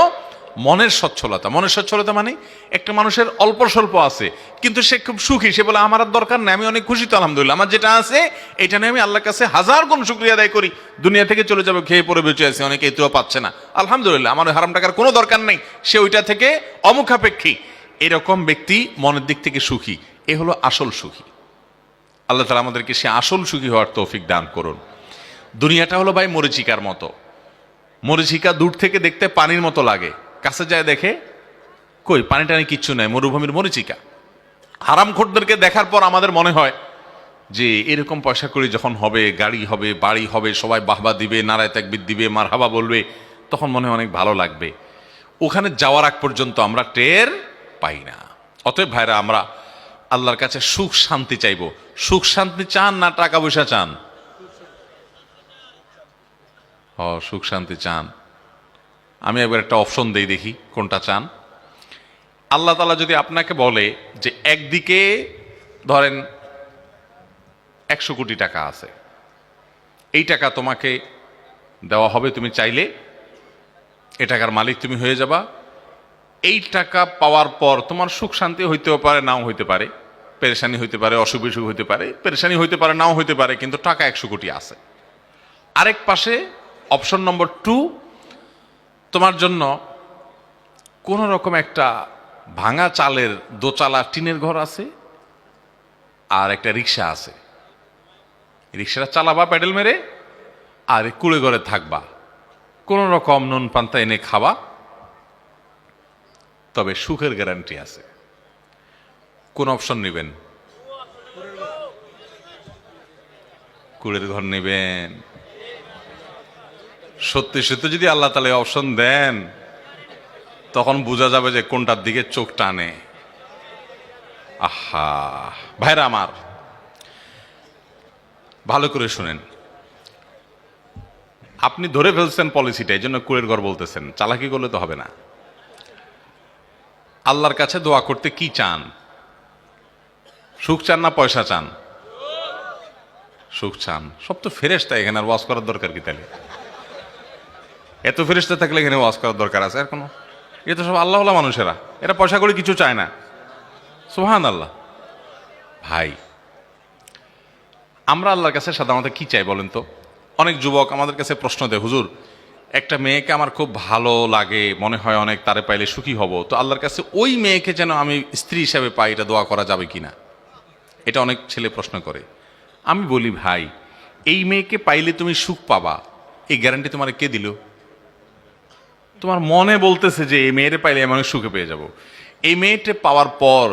মনের সচ্ছলতা। মনের সচ্ছলতা মানে একটা মানুষের অল্প স্বল্প আছে, কিন্তু সে খুব সুখী, সে বলে আমার আর দরকার নেই, আমি অনেক খুশি তো আলহামদুলিল্লাহ, আমার যেটা আছে এটা নিয়ে আমি আল্লাহর কাছে হাজার গুণ শুকরিয়া আদায় করি। দুনিয়া থেকে চলে যাবে খেয়ে পরে বেঁচে আছে, অনেকে এতেও পাচ্ছে না, আলহামদুলিল্লাহ আমার হারাম টাকার কোনো দরকার নেই, সে ওইটা থেকে অমুখাপেক্ষী। এরকম ব্যক্তি মনের দিক থেকে সুখী, এ হলো আসল সুখী। আল্লাহ তাআলা আমাদেরকে সে আসল সুখী হওয়ার তৌফিক দান করুন। দুনিয়াটা হলো ভাই মরিচিকার মতো। মরিচিকা দূর থেকে দেখতে পানির মতো লাগে, কাছে যায় দেখে কই পানি টানি কিচ্ছু নাই, মরুভূমির মরিচিকা। হারামখোরদেরকে দেখার পর আমাদের মনে হয় যে এরকম পয়সা করি যখন হবে, গাড়ি হবে, বাড়ি হবে, সবাই বাহবা দিবে, নারায়ে তাকবীর দিবে, মারহাবা বলবে, তখন মনে হয় অনেক ভালো লাগবে। ওখানে যাওয়ার আগ পর্যন্ত আমরা টের পাই না। অতএব ভাইরা, আমরা আল্লাহর কাছে সুখ শান্তি চাইবো। সুখ শান্তি চান না টাকা পয়সা চান? সুখ শান্তি চান। আমি একবার একটা অপশন দেই, দেখি কোনটা চান। আল্লাহ তাআলা যদি আপনাকে বলে যে একদিকে ধরেন 100 কোটি টাকা আছে, এই টাকা তোমাকে দেওয়া হবে, তুমি চাইলে এ টাকার মালিক তুমি হয়ে যাবা। এই টাকা পাওয়ার পর তোমার সুখ শান্তি হইতেও পারে, নাও হইতে পারে, পেরেশানি হইতে পারে, অসুখ বিসুখ হইতে পারে, পেরেশানি হইতে পারে, নাও হইতে পারে, কিন্তু টাকা 100 কোটি আছে। আরেক পাশে অপশন নম্বর 2, তোমার জন্য কোন রকম একটা ভাঙা চালের দোচালা টিনের ঘর আছে, আর একটা রিক্সা আছে। রিক্সাটা চালাবা প্যাডেল মেরে, আর কুড়ে ঘরে থাকবা, কোন রকম নুন পান্তা এনে খাবা, তবে সুখের গ্যারান্টি আছে। কোন অপশন নেবেন? কুড়ের ঘর নেবেন? সত্যি সত্যি যদি আল্লাহ তাআলা অপশন দেন, তখন বোঝা যাবে যে কোনটার দিকে চোখ টানে। আহা ভাইরা আমার, ভালো করে শুনেন। আপনি ধরে ফেলছেন পলিসিটা, এই জন্য কুড়ের ঘর বলতেছেন, চালাকি করলে তো হবে না। আল্লাহর কাছে দোয়া করতে কি চান? সুখ চান না পয়সা চান? সুখ চান। সব তো ফেরেশতা, এখানে আর ওয়াজ করার দরকার কি? তাহলে এত ফেরেশতা থাকলে এখানে ওয়াজ করার দরকার আছে আর কোনো? এ তো সব আল্লাহওয়ালা মানুষেরা, এরা পয়সা করে কিছু চায় না। সুবহানাল্লাহ। ভাই, আমরা আল্লাহর কাছে সাধারণত কি চাই বলেন তো? অনেক যুবক আমাদের কাছে প্রশ্ন দেয়, হুজুর একটা মেয়েকে আমার খুব ভালো লাগে, মনে হয় অনেক, তারে পাইলে সুখী হব, তো আল্লাহর কাছে ওই মেয়েকে যেন আমি স্ত্রী হিসাবে পাই, এটা দোয়া করা যাবে কিনা? এটা অনেক ছেলে প্রশ্ন করে। আমি বলি, ভাই এই মেয়েকে পাইলে তুমি সুখ পাবা, এই গ্যারান্টি তোমার কে দিল? তোমার মনে বলতেছে যে এই মেয়েরে পাইলে আমি অনেক সুখে পেয়ে যাব। এই মেয়েটা পাওয়ার পর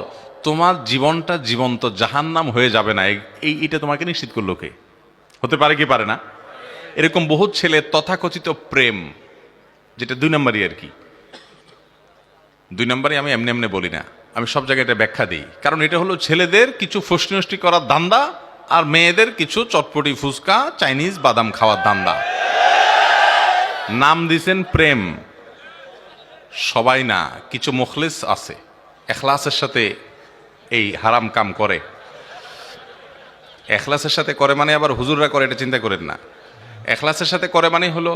তোমার জীবনটা জীবন্ত জাহান্নাম হয়ে যাবে না, এইটা তোমাকে নিশ্চিত করলো কে? হতে পারে কি পারে না? এরকম বহুত ছেলে তথাকথিত প্রেম, যেটা 2 নম্বরই আর কি, 2 নম্বরই, আমি এমনি এমনি বলি না, আমি সব জায়গায় এটা ব্যাখ্যা দিই। কারণ এটা হলো ছেলেদের কিছু ফষ্টি করার ধান্দা, আর মেয়েদের কিছু চটপটি ফুচকা চাইনিজ বাদাম খাওয়ার ধান্দা। নাম দিছেন প্রেম। সবাই না, কিছু মুখলিস আছে, এখলাসের সাথে এই হারাম কাম করে। এখলাসের সাথে করে মানে আবার হুজুররা করে, এটা চিন্তা করেন না। এখলাসের সাথে করে মানে হলো,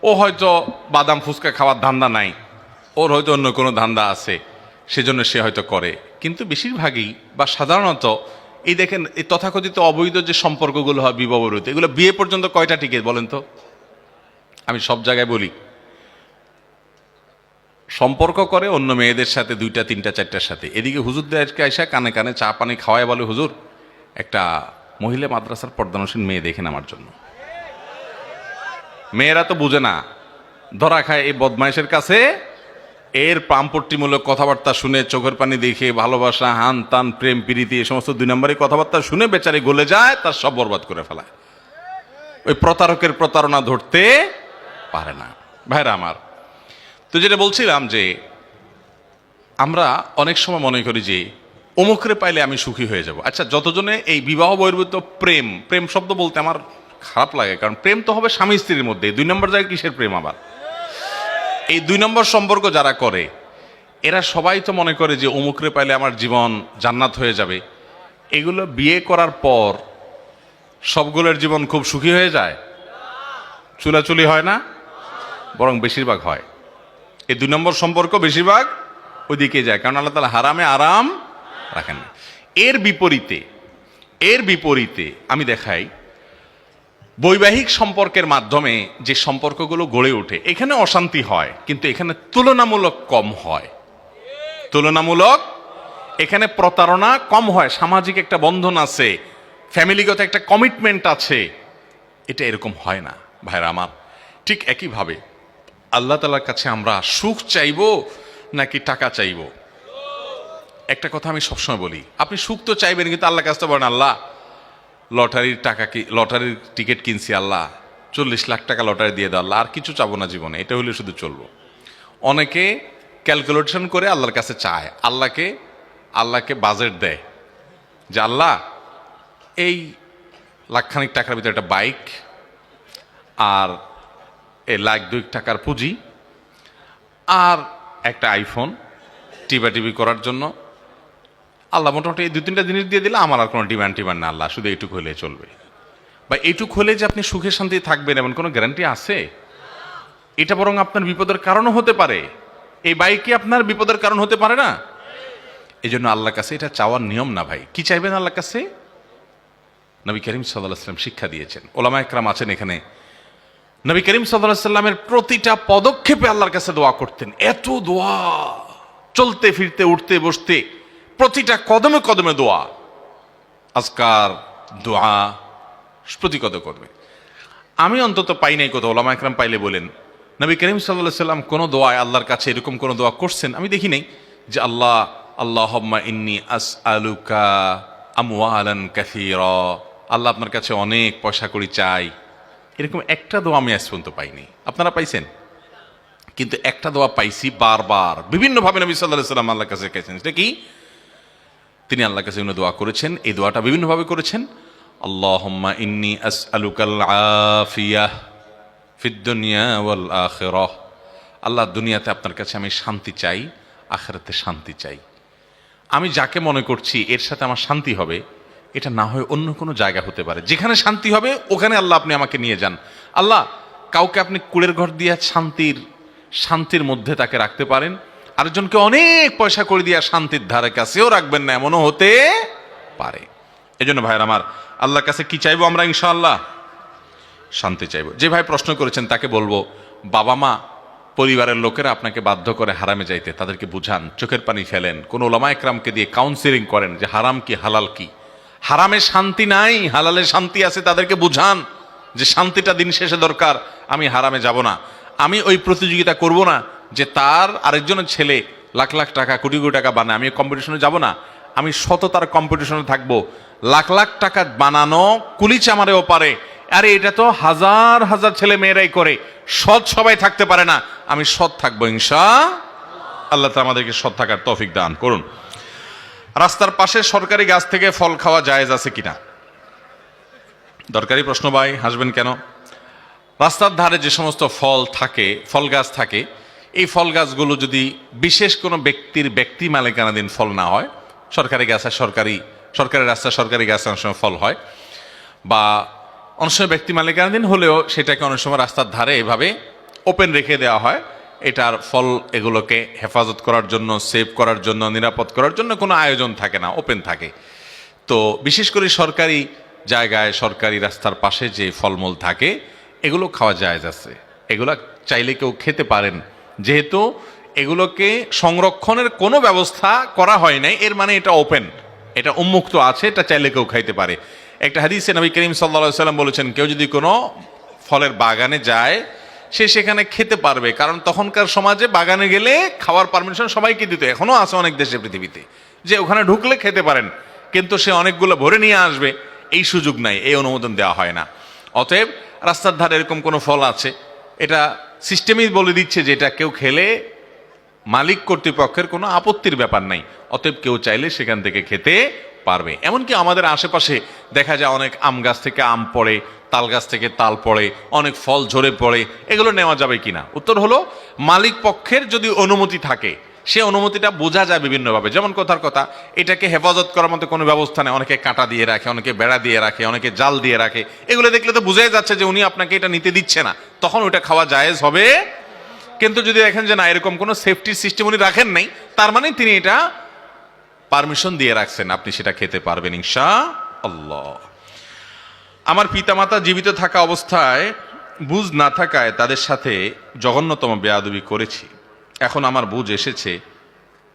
ও হয়তো বাদাম ফুচকা খাওয়ার ধান্দা নাই, ওর হয়তো অন্য কোনো ধান্দা আছে, সেজন্য সে হয়তো করে। কিন্তু বেশিরভাগই বা সাধারণত এই দেখেন, এই তথাকথিত অবৈধ যে সম্পর্কগুলো হয় বিবাহ বিরোধী, এগুলো বিয়ে পর্যন্ত কয়টা টিকে বলেন তো? আমি সব জায়গায় বলি, সম্পর্ক করে অন্য মেয়েদের সাথে, 2টা 3টা 4টার সাথে। এদিকে হুজুরদেরকে আইসা কানে কানে চা পানি খাওয়ায় বলে, হুজুর একটা মহিলা মাদ্রাসার পর্দানসীন মেয়ে দেখেন আমার জন্য। মেয়েরা তো বুঝে না, ধরা খায় এই বদমাইশের কাছে। এর পাম্পট্টিমূলক কথাবার্তা শুনে, চোখের পানি দেখে, ভালোবাসা, হান তান, প্রেম প্রীতি, এই সমস্ত 2 নম্বরের কথাবার্তা শুনে বেচারি গলে যায়, তার সব বরবাদ করে ফেলায়। ওই প্রতারকের প্রতারণা ধরতে পারে না। ভাইরা আমার, তো যেটা বলছিলাম যে আমরা অনেক সময় মনে করি যে অমুকরে পাইলে আমি সুখী হয়ে যাব। আচ্ছা, যতজনে এই বিবাহ বহির্ভূত প্রেম, প্রেম শব্দ বলতে আমার খারাপ লাগে, কারণ প্রেম তো হবে স্বামী স্ত্রীর মধ্যে, 2 নম্বর জায়গায় কিসের প্রেম আবার? এই 2 নম্বর সম্পর্ক যারা করে, এরা সবাই তো মনে করে যে অমুকরে পাইলে আমার জীবন জান্নাত হয়ে যাবে। এগুলো বিয়ে করার পর সবগুলোর জীবন খুব সুখী হয়ে যায়? চুলাচুলি হয় না, বরং বেশিরভাগ হয়। এই 2 নম্বর সম্পর্ক বেশিরভাগ ওইদিকে যায়, কারণ আল্লাহ তাআলা হারামে আরাম রাখেন না। এর বিপরীতে আমি দেখাই, বৈবাহিক সম্পর্কের মাধ্যমে যে সম্পর্কগুলো গড়ে ওঠে, এখানে অশান্তি হয়, কিন্তু এখানে তুলনামূলক কম হয়। এখানে প্রতারণা কম হয়, সামাজিক একটা বন্ধন আছে, ফ্যামিলিগত একটা কমিটমেন্ট আছে। এটা এরকম হয় না। ভাইরা আমার, ঠিক একইভাবে আল্লাহ তাআলার কাছে আমরা সুখ চাইবো নাকি টাকা চাইবো? একটা কথা আমি সবসময় বলি, আপনি সুখ তো চাইবেন, কিন্তু আল্লাহর কাছে বলেন, আল্লাহ লটারির টিকিট কিনছি, আল্লাহ 40 লাখ টাকা লটারি দিয়ে দাও, আল্লাহ আর কিছু চাবো না জীবনে, এটা হলে শুধু চলবো। অনেকে ক্যালকুলেশন করে আল্লাহর কাছে চায়, আল্লাহকে বাজেট দেয় যে আল্লাহ এই লাখখানিক টাকার ভিতরে একটা বাইক, আর এই লাখ 2 টাকার পুঁজি, আর একটা আইফোন টিপি করার জন্য, আল্লাহ মোটামুটি এই 2-3টা জিনিস দিয়ে দিলে আমার আর কোনো ডিমান্ড না, আল্লাহ শুধু এইটুকু হলে চলবে। বা এইটুকু হলে যে আপনি সুখে শান্তি থাকবেন এমন কোনো গ্যারান্টি আছে? এটা বরং আপনার বিপদের কারণও হতে পারে। এই বাইকে আপনার বিপদের কারণ হতে পারে না? এই জন্য আল্লাহর কাছে এটা চাওয়ার নিয়ম না ভাই। কি চাইবেন আল্লাহর কাছে? নবী করিম সাল্লাল্লাহু আলাইহি ওয়াসাল্লাম শিক্ষা দিয়েছেন। ওলামা একরাম আছেন এখানে, নবী করিম সাল্লাল্লাহু আলাইহি ওয়াসাল্লামের প্রতিটা পদক্ষেপে আল্লাহর কাছে দোয়া করতেন। এত দোয়া, চলতে ফিরতে উঠতে বসতে প্রতিটা কদমে কদমে দোয়া, আজকার দোয়া প্রতি কদমে। আমি অন্তত পাই নাই কোথাও, ওলামা একরাম পাইলে বলেন, নবী করিম সাল্লাল্লাহু আলাইহি ওয়াসাল্লাম কোনো দোয়ায় আল্লাহর কাছে এরকম কোনো দোয়া করছেন আমি দেখি নাই যে আল্লাহুম্মা ইন্নী আসআলুকা আমওয়ালান কাসীরা, আল্লাহ আপনার কাছে অনেক পয়সা কড়ি চাই, এরকম একটা দোয়া আমি আজ পর্যন্ত পাইনি। আপনারা পাইছেন? কিন্তু একটা দোয়া পাইছি বারবার, বিভিন্নভাবে নবী সাল্লাল্লাহু আলাইহি ওয়াসাল্লাম আল্লাহর কাছে গেছেন। সেটা কি? তিনি আল্লাহর কাছে দোয়া করেছেন, এই দোয়াটা বিভিন্নভাবে করেছেন। আল্লাহুম্মা ইন্নী আসআলুকাল আফিয়াহ ফিদ দুনিয়া ওয়াল আখিরাহ, আল্লাহ দুনিয়াতে আপনার কাছে আমি শান্তি চাই, আখিরাতে শান্তি চাই। আমি যাকে মনে করছি এর সাথে আমার শান্তি হবে, এটা না হয় অন্য কোনো জায়গা হতে পারে, যেখানে শান্তি হবে ওখানে আল্লাহ আপনি আমাকে নিয়ে যান। আল্লাহ, কাউকে আপনি কুড়ের ঘর দিয়ে শান্তির মধ্যে তাকে রাখতে পারেন, আরেকজনকে অনেক পয়সা করে দিয়ে শান্তির ধারে কাছেও রাখবেন না, এমনও হতে পারে। এই জন্য ভাইয়ের আমার, আল্লাহর কাছে কি চাইবো আমরা? ইনশাআল্লাহ শান্তি চাইবো। যে ভাই প্রশ্ন করেছেন তাকে বলবো, বাবা মা পরিবারের লোকেরা আপনাকে বাধ্য করে হারামে যাইতে, তাদেরকে বুঝান, চোখের পানি ফেলেন, কোন ওলামা একরামকে দিয়ে কাউন্সিলিং করেন যে হারাম কি হালাল কি, হারামে শান্তি নাই, হালালে শান্তি আছে, তাদেরকে বুঝান যে শান্তিটা দিন শেষে দরকার, আমি হারামে যাব না, আমি ওই প্রতিযোগিতা করব না যে তার আরেকজনের ছেলে লাখ লাখ টাকা কোটি কোটি টাকা বানায়, আমি কম্পিটিশনে যাব না, আমি সততার কম্পিটিশনে থাকবো। লাখ লাখ টাকা বানানো কুলিচ আমারেও পারে, আরে এটা তো হাজার হাজার ছেলে মেয়েরাই করে, সৎ সবাই থাকতে পারে না, আমি সৎ থাকবো ইনশাআল্লাহ। তো আমাদেরকে সৎ থাকার তৌফিক দান করুন। রাস্তার পাশে সরকারি গাছ থেকে ফল খাওয়া জায়েজ আছে কিনা? দরকারি প্রশ্ন ভাই, হাসবেন কেন? রাস্তার ধারে যে সমস্ত ফল গাছ থাকে, এই ফল গাছগুলো যদি বিশেষ কোনো ব্যক্তি মালিকানাধীন ফল না হয়, সরকারি গাছ আর সরকারি রাস্তায় সরকারি গাছ অনেক সময় ফল হয়, বা অনেক সময় ব্যক্তি মালিকানাধীন হলেও সেটাকে অনেক সময় রাস্তার ধারে এভাবে ওপেন রেখে দেওয়া হয়, এটার ফল এগুলোকে হেফাজত করার জন্য, সেভ করার জন্য, নিরাপদ করার জন্য কোনো আয়োজন থাকে না, ওপেন থাকে। তো বিশেষ করে সরকারি জায়গায়, সরকারি রাস্তার পাশে যে ফলমূল থাকে এগুলো খাওয়া জায়েজ আছে, এগুলো চাইলে কেউ খেতে পারেন। যেহেতু এগুলোকে সংরক্ষণের কোনো ব্যবস্থা করা হয় নাই, এর মানে এটা ওপেন, এটা উন্মুক্ত আছে, এটা চাইলে কেউ খাইতে পারে। একটা হাদিসে নবী করিম সাল্লাল্লাহু আলাইহি ওয়াসাল্লাম বলেছেন, কেউ যদি কোনো ফলের বাগানে যায় সে সেখানে খেতে পারবে, কারণ তখনকার সমাজে বাগানে গেলে খাওয়ার পারমিশন সবাইকে দিত, এখনো আছে অনেক দেশে পৃথিবীতে, যে ওখানে ঢুকলে খেতে পারেন, কিন্তু সে অনেকগুলো ভরে নিয়ে আসবে এই সুযোগ নাই, এই অনুমোদন দেওয়া হয় না। অতএব রাস্তার ধারে এরকম কোনো ফল আছে, এটা সিস্টেমই বলে দিচ্ছে যে এটা কেউ খেলে মালিক কর্তৃপক্ষের কোনো আপত্তির ব্যাপার নাই, অতএব কেউ চাইলে সেখান থেকে খেতে পারবে। এমনকি আমাদের আশেপাশে দেখা যায় অনেক আম গাছ থেকে আম পড়ে, তাল গাছ থেকে তাল পড়ে, অনেক ফল ঝরে পড়ে, এগুলো নেওয়া যাবে কিনা? উত্তর হলো, মালিক পক্ষের যদি অনুমতি থাকে, সে অনুমতিটা বোঝা যায় বিভিন্নভাবে। যেমন কথার কথা, এটাকে হেফাজত করার মতো কোনো ব্যবস্থা নেই, অনেকে কাঁটা দিয়ে রাখে, অনেকে বেড়া দিয়ে রাখে, অনেকে জাল দিয়ে রাখে, এগুলো দেখলে তো বোঝাই যাচ্ছে যে উনি আপনাকে এটা নিতে দিচ্ছে না, তখন ওটা খাওয়া জায়েজ হবে। কিন্তু যদি দেখেন যে না, এরকম কোনো সেফটির সিস্টেম উনি রাখেন নাই, তার মানে তিনি এটা পারমিশন দিয়ে রাখছেন, আপনি সেটা খেতে পারবেন ইনশাআল্লাহ। আমার পিতামাতা জীবিত থাকা অবস্থায় বুঝ না থাকায় তাদের সাথে জঘন্যতম বেয়াদবি করেছি, এখন আমার বুঝ এসেছে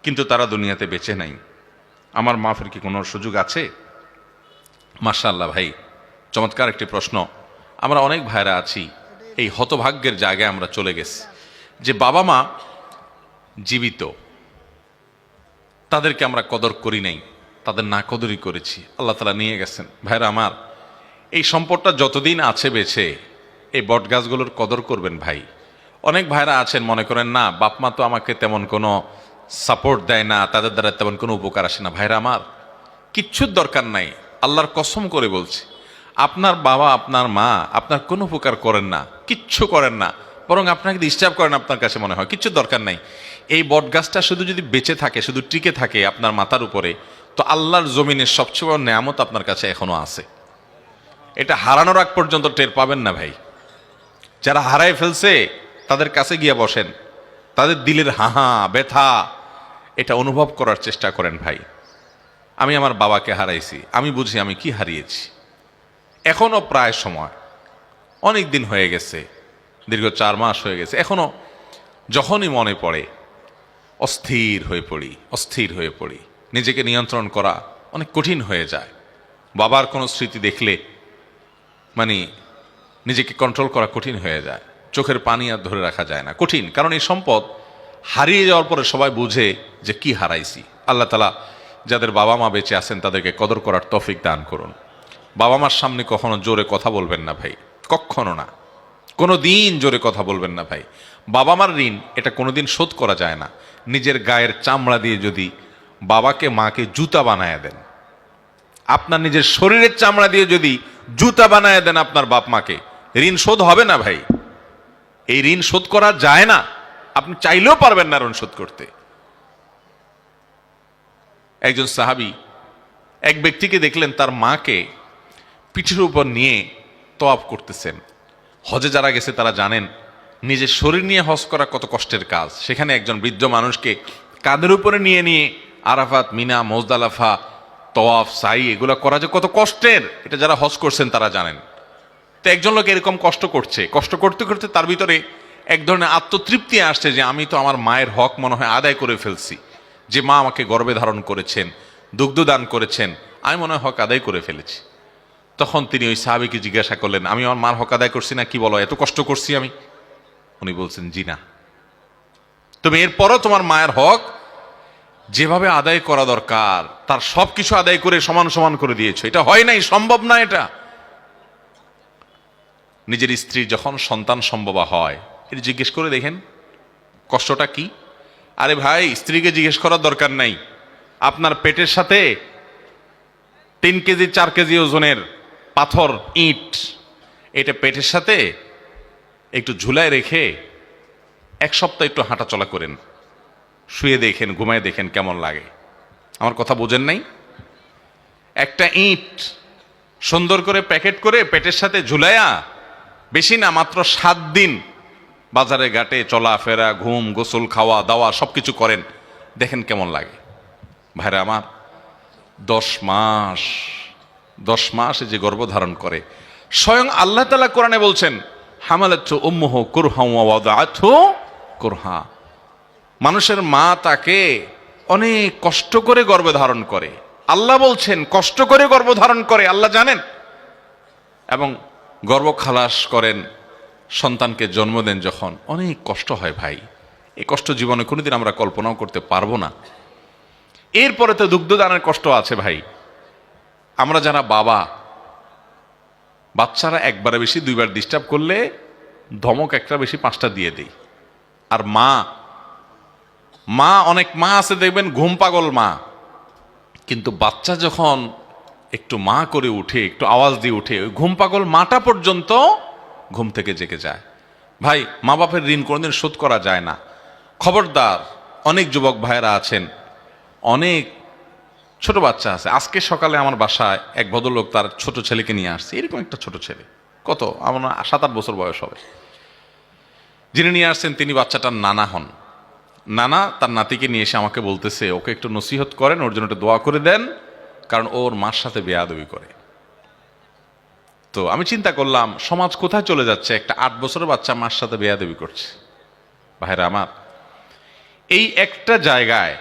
কিন্তু তারা দুনিয়াতে বেঁচে নাই, আমার মাফের কি কোনো সুযোগ আছে? মাশাআল্লাহ ভাই, চমৎকার একটি প্রশ্ন। আমরা অনেক ভাইরা আছি এই হতভাগ্যের জায়গায় আমরা চলে গেছি যে বাবা মা জীবিত, তাদেরকে আমরা কদর করি নাই, তাদের না কদরই করেছি, আল্লাহ তাআলা নিয়ে গেছেন। ভাইরা আমার, এই সম্পদটা যতদিন আছে বেঁচে, এই বট গাছগুলোর কদর করবেন ভাই। অনেক ভাইরা আছেন মনে করেন না, বাপ মা তো আমাকে তেমন কোনো সাপোর্ট দেয় না, তাদের দ্বারা তেমন কোনো উপকার আসে না। ভাইরা আমার, কিচ্ছুর দরকার নাই, আল্লাহর কসম করে বলছি, আপনার বাবা আপনার মা আপনার কোনো উপকার করেন না, কিচ্ছু করেন না, বরং আপনাকে ডিস্টার্ব করেন, আপনার কাছে মনে হয় কিচ্ছু দরকার নাই। এই বট গাছটা শুধু যদি বেঁচে থাকে, শুধু টিকে থাকে আপনার মাথার উপরে, তো আল্লাহর জমিনের সবচেয়ে বড় নেয়ামত আপনার কাছে এখনো আছে। এটা হারানোর আগ পর্যন্ত টের পাবেন না ভাই। যারা হারায় ফেলছে তাদের কাছে গিয়ে বসেন, তাদের দিলের হাহা ব্যথা এটা অনুভব করার চেষ্টা করেন। ভাই, আমি আমার বাবাকে হারাইছি, আমি বুঝি আমি কি হারিয়েছি। এখনো প্রায় সময়, অনেক দিন হয়ে গেছে, দীর্ঘ 4 মাস হয়ে গেছে, এখনো যখনই মনে পড়ে অস্থির হয়ে পড়ি। নিজেকে নিয়ন্ত্রণ করা অনেক কঠিন হয়ে যায়। বাবার কোনো স্মৃতি দেখলে মানে নিজেকে কন্ট্রোল করা কঠিন হয়ে যায়, চোখের পানি আর ধরে রাখা যায় না, কঠিন। কারণ এই সম্পদ হারিয়ে যাওয়ার পরে সবাই বুঝে যে কি হারাইছি। আল্লাহ তাআলা যাদের বাবা মা বেঁচে আছেন তাদেরকে কদর করার তৌফিক দান করুন। বাবা মার সামনে কখনো জোরে কথা বলবেন না ভাই, কখনো না, কোনো দিন জোরে কথা বলবেন না ভাই। বাবা মার ঋণ এটা কোনোদিন শোধ করা যায় না। নিজের গায়ের চামড়া দিয়ে যদি বাবাকে মাকে জুতা বানায় দেন, আপনার নিজের শরীরের চামড়া দিয়ে যদি জুতা বানায় দেন আপনার বাপ মাকে, ঋণ শোধ হবে না ভাই। এই ঋণ শোধ করা যায় না, আপনি চাইলেও পারবেন না ঋণ শোধ করতে। একজন সাহাবী এক ব্যক্তিকে দেখলেন তার মাকে পিঠের উপর নিয়ে তওয়াফ করতেছেন। হজে যারা গেছে তারা জানেন নিজের শরীর নিয়ে হজ করা কত কষ্টের কাজ। সেখানে একজন বৃদ্ধ মানুষকে কাঁধের উপরে নিয়ে নিয়ে আরাফাত, মিনা, মুজদালিফা, তওয়াফ, সাই এগুলো করা যে কত কষ্টের, এটা যারা হজ করছেন তারা জানেন। তো একজন লোক এরকম কষ্ট করতে করতে তার ভিতরে এক ধরনের আত্মতৃপ্তি আসছে যে আমি তো আমার মায়ের হক মনে হয় আদায় করে ফেলছি, যে মা আমাকে গর্ভে ধারণ করেছেন, দুগ্ধ দান করেছেন, আমি মনে হয় হক আদায় করে ফেলেছি। তখন তিনি ওই সাহাবীকে জিজ্ঞাসা করলেন, আমি আমার মার হক আদায় করছি না? কি বলো, এত কষ্ট করছি আমি? উনি বলছেন, জি না, তুমি এরপরও তোমার মায়ের হক যেভাবে আদায় করা দরকার তার সবকিছু আদায় করে সমান সমান করে দিয়েছো। এটা হয় নাই, সম্ভব না এটা। নিজের স্ত্রী যখন সন্তান সম্ভবা হয়, এটা জিজ্ঞেস করে দেখেন কষ্টটা কি। আরে ভাই, স্ত্রীকে জিজ্ঞেস করার দরকার নাই। আপনার পেটের সাথে 3 কেজি 4 কেজি ওজনের পাথর, ইট, এটা পেটের সাথে একটু ঝুলায় রেখে 1 সপ্তাহ একটু হাঁটা চলা করেন, শুয়ে দেখেন, ঘুমায় দেখেন কেমন লাগে। আমার কথা বোঝেন নাই? একটা ইট সুন্দর করে প্যাকেট করে পেটের সাথে ঝুলাইয়া, বেশি না, মাত্র 7 দিন বাজারে ঘাটে চলাফেরা, ঘুম, গোসল, খাওয়া দাওয়া সবকিছু করেন, দেখেন কেমন লাগে। ভাইরা আমার, 10 মাস যে গর্ভধারণ করে, স্বয়ং আল্লাহ তাআলা কোরআনে বলছেন, হামালাতহু উম্মুহু কুরহান ওয়া ওয়াদাআতহু কুরহা। মানুষের মা তাকে অনেক কষ্ট করে গর্ভধারণ করে। আল্লাহ বলছেন কষ্ট করে গর্ভধারণ করে, আল্লাহ জানেন, এবং গর্ভ খালাস করেন, সন্তানকে জন্ম দেন যখন, অনেক কষ্ট হয় ভাই। এই কষ্ট জীবনে কোনোদিন আমরা কল্পনাও করতে পারবো না। এরপরে তো দুগ্ধদানের কষ্ট আছে ভাই। আমরা যারা বাবা, বাচ্চারা একবারে বেশি 2বার ডিস্টার্ব করলে ধমক একটা বেশি 5টা দিয়ে দেই। আর মা অনেক মা আছে দেখবেন ঘুম পাগল মা, কিন্তু বাচ্চা যখন একটু মা করে উঠে, একটু আওয়াজ দিয়ে উঠে, ওই ঘুম পাগল মাটা পর্যন্ত ঘুম থেকে জেগে যায়। ভাই, মা বাপের ঋণ কোনোদিন শোধ করা যায় না। খবরদার, অনেক যুবক ভাইয়েরা আছেন, অনেক ছোট বাচ্চা আছে। আজকে সকালে আমার বাসায় এক ভদ্রলোক তার ছোট ছেলেকে নিয়ে আসছে, এরকম একটা ছোট ছেলে, কত আমার 7-8 বছর বয়স হবে। যিনি নিয়ে আসছেন তিনি বাচ্চাটার নানা হন। নানা তার নাতিকে নিয়ে এসে আমাকে বলতেছে, ওকে একটু নসিহত করেন, ওর জন্য একটু দোয়া করে দেন, কারণ ওর মার সাথে বেয়াদবি করে। তো আমি চিন্তা করলাম, সমাজ কোথায় চলে যাচ্ছে, একটা 8 বছরের বাচ্চা মার সাথে বেয়াদবি করছে। ভাইরা আমার, এই একটা জায়গায়,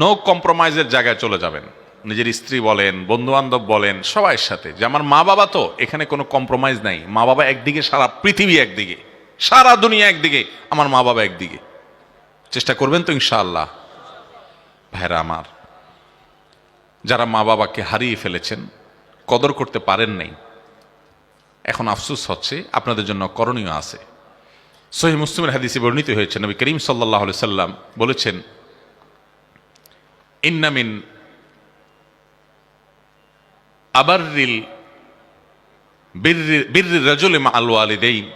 নো কম্প্রোমাইজের জায়গায় চলে যাবেন। নিজের স্ত্রী বলেন, বন্ধু বান্ধব বলেন, সবার সাথে, যে আমার মা বাবা, তো এখানে কোনো কম্প্রোমাইজ নাই। মা বাবা একদিকে, সারা পৃথিবী একদিকে, সারা দুনিয়া একদিকে, আমার মা বাবা একদিকে। চেষ্টা করবেন তো ইনশাআল্লাহ। ভাইরা আমার, যারা মা বাবাকে হারিয়ে ফেলেছেন, কদর করতে পারেন নাই, এখন আফসোস হচ্ছে, আপনাদের জন্য করণীয় আছে। সহিহ মুসলিমের হাদিসে বর্ণিত হয়েছে, নবী করিম সাল্লাল্লাহু আলাইহি সাল্লাম বলেছেন, ইন্না মিন আবাররিল বিররি রাজুলি মাআল ওয়ালিদাইন,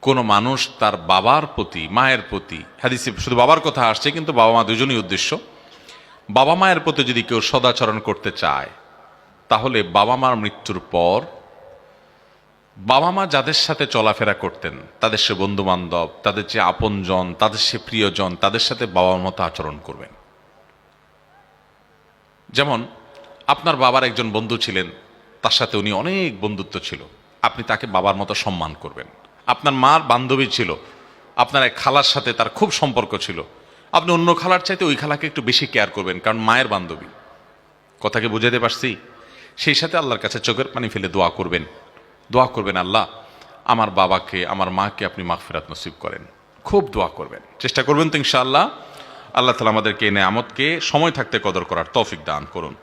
কোন মানুষ তার বাবার প্রতি, মায়ের প্রতি, হাদিসে শুধু বাবার কথা আসছে কিন্তু বাবা মা দুজনই উদ্দেশ্য, বাবা মায়ের প্রতি যদি কেউ সদাচরণ করতে চায়, তাহলে বাবা মার মৃত্যুর পর বাবা মা যাদের সাথে চলাফেরা করতেন, তাদের সে বন্ধু বান্ধব, তাদের যে আপনজন, তাদের সে প্রিয়জন, তাদের সাথে বাবার মতো আচরণ করবেন। যেমন আপনার বাবার একজন বন্ধু ছিলেন, তার সাথে উনি অনেক বন্ধুত্ব ছিল, আপনি তাকে বাবার মতো সম্মান করবেন। আপনার মার বান্ধবী ছিল, আপনার এক খালার সাথে তার খুব সম্পর্ক ছিল, আপনি অন্য খালার চাইতে ওই খালাকে একটু বেশি কেয়ার করবেন, কারণ মায়ের বান্ধবী। কথাকে বুঝাতে পারছি? সেই সাথে আল্লাহর কাছে চোখের পানি ফেলে দোয়া করবেন, দোয়া করবেন, আল্লাহ আমার বাবাকে আমার মাকে আপনি মাগফিরাত নসিব করেন। খুব দোয়া করবেন, চেষ্টা করবেন তো ইনশাআল্লাহ। আল্লাহ তাআলা আমাদেরকে এই নেয়ামতকে সময় থাকতে কদর করার তৌফিক দান করুন।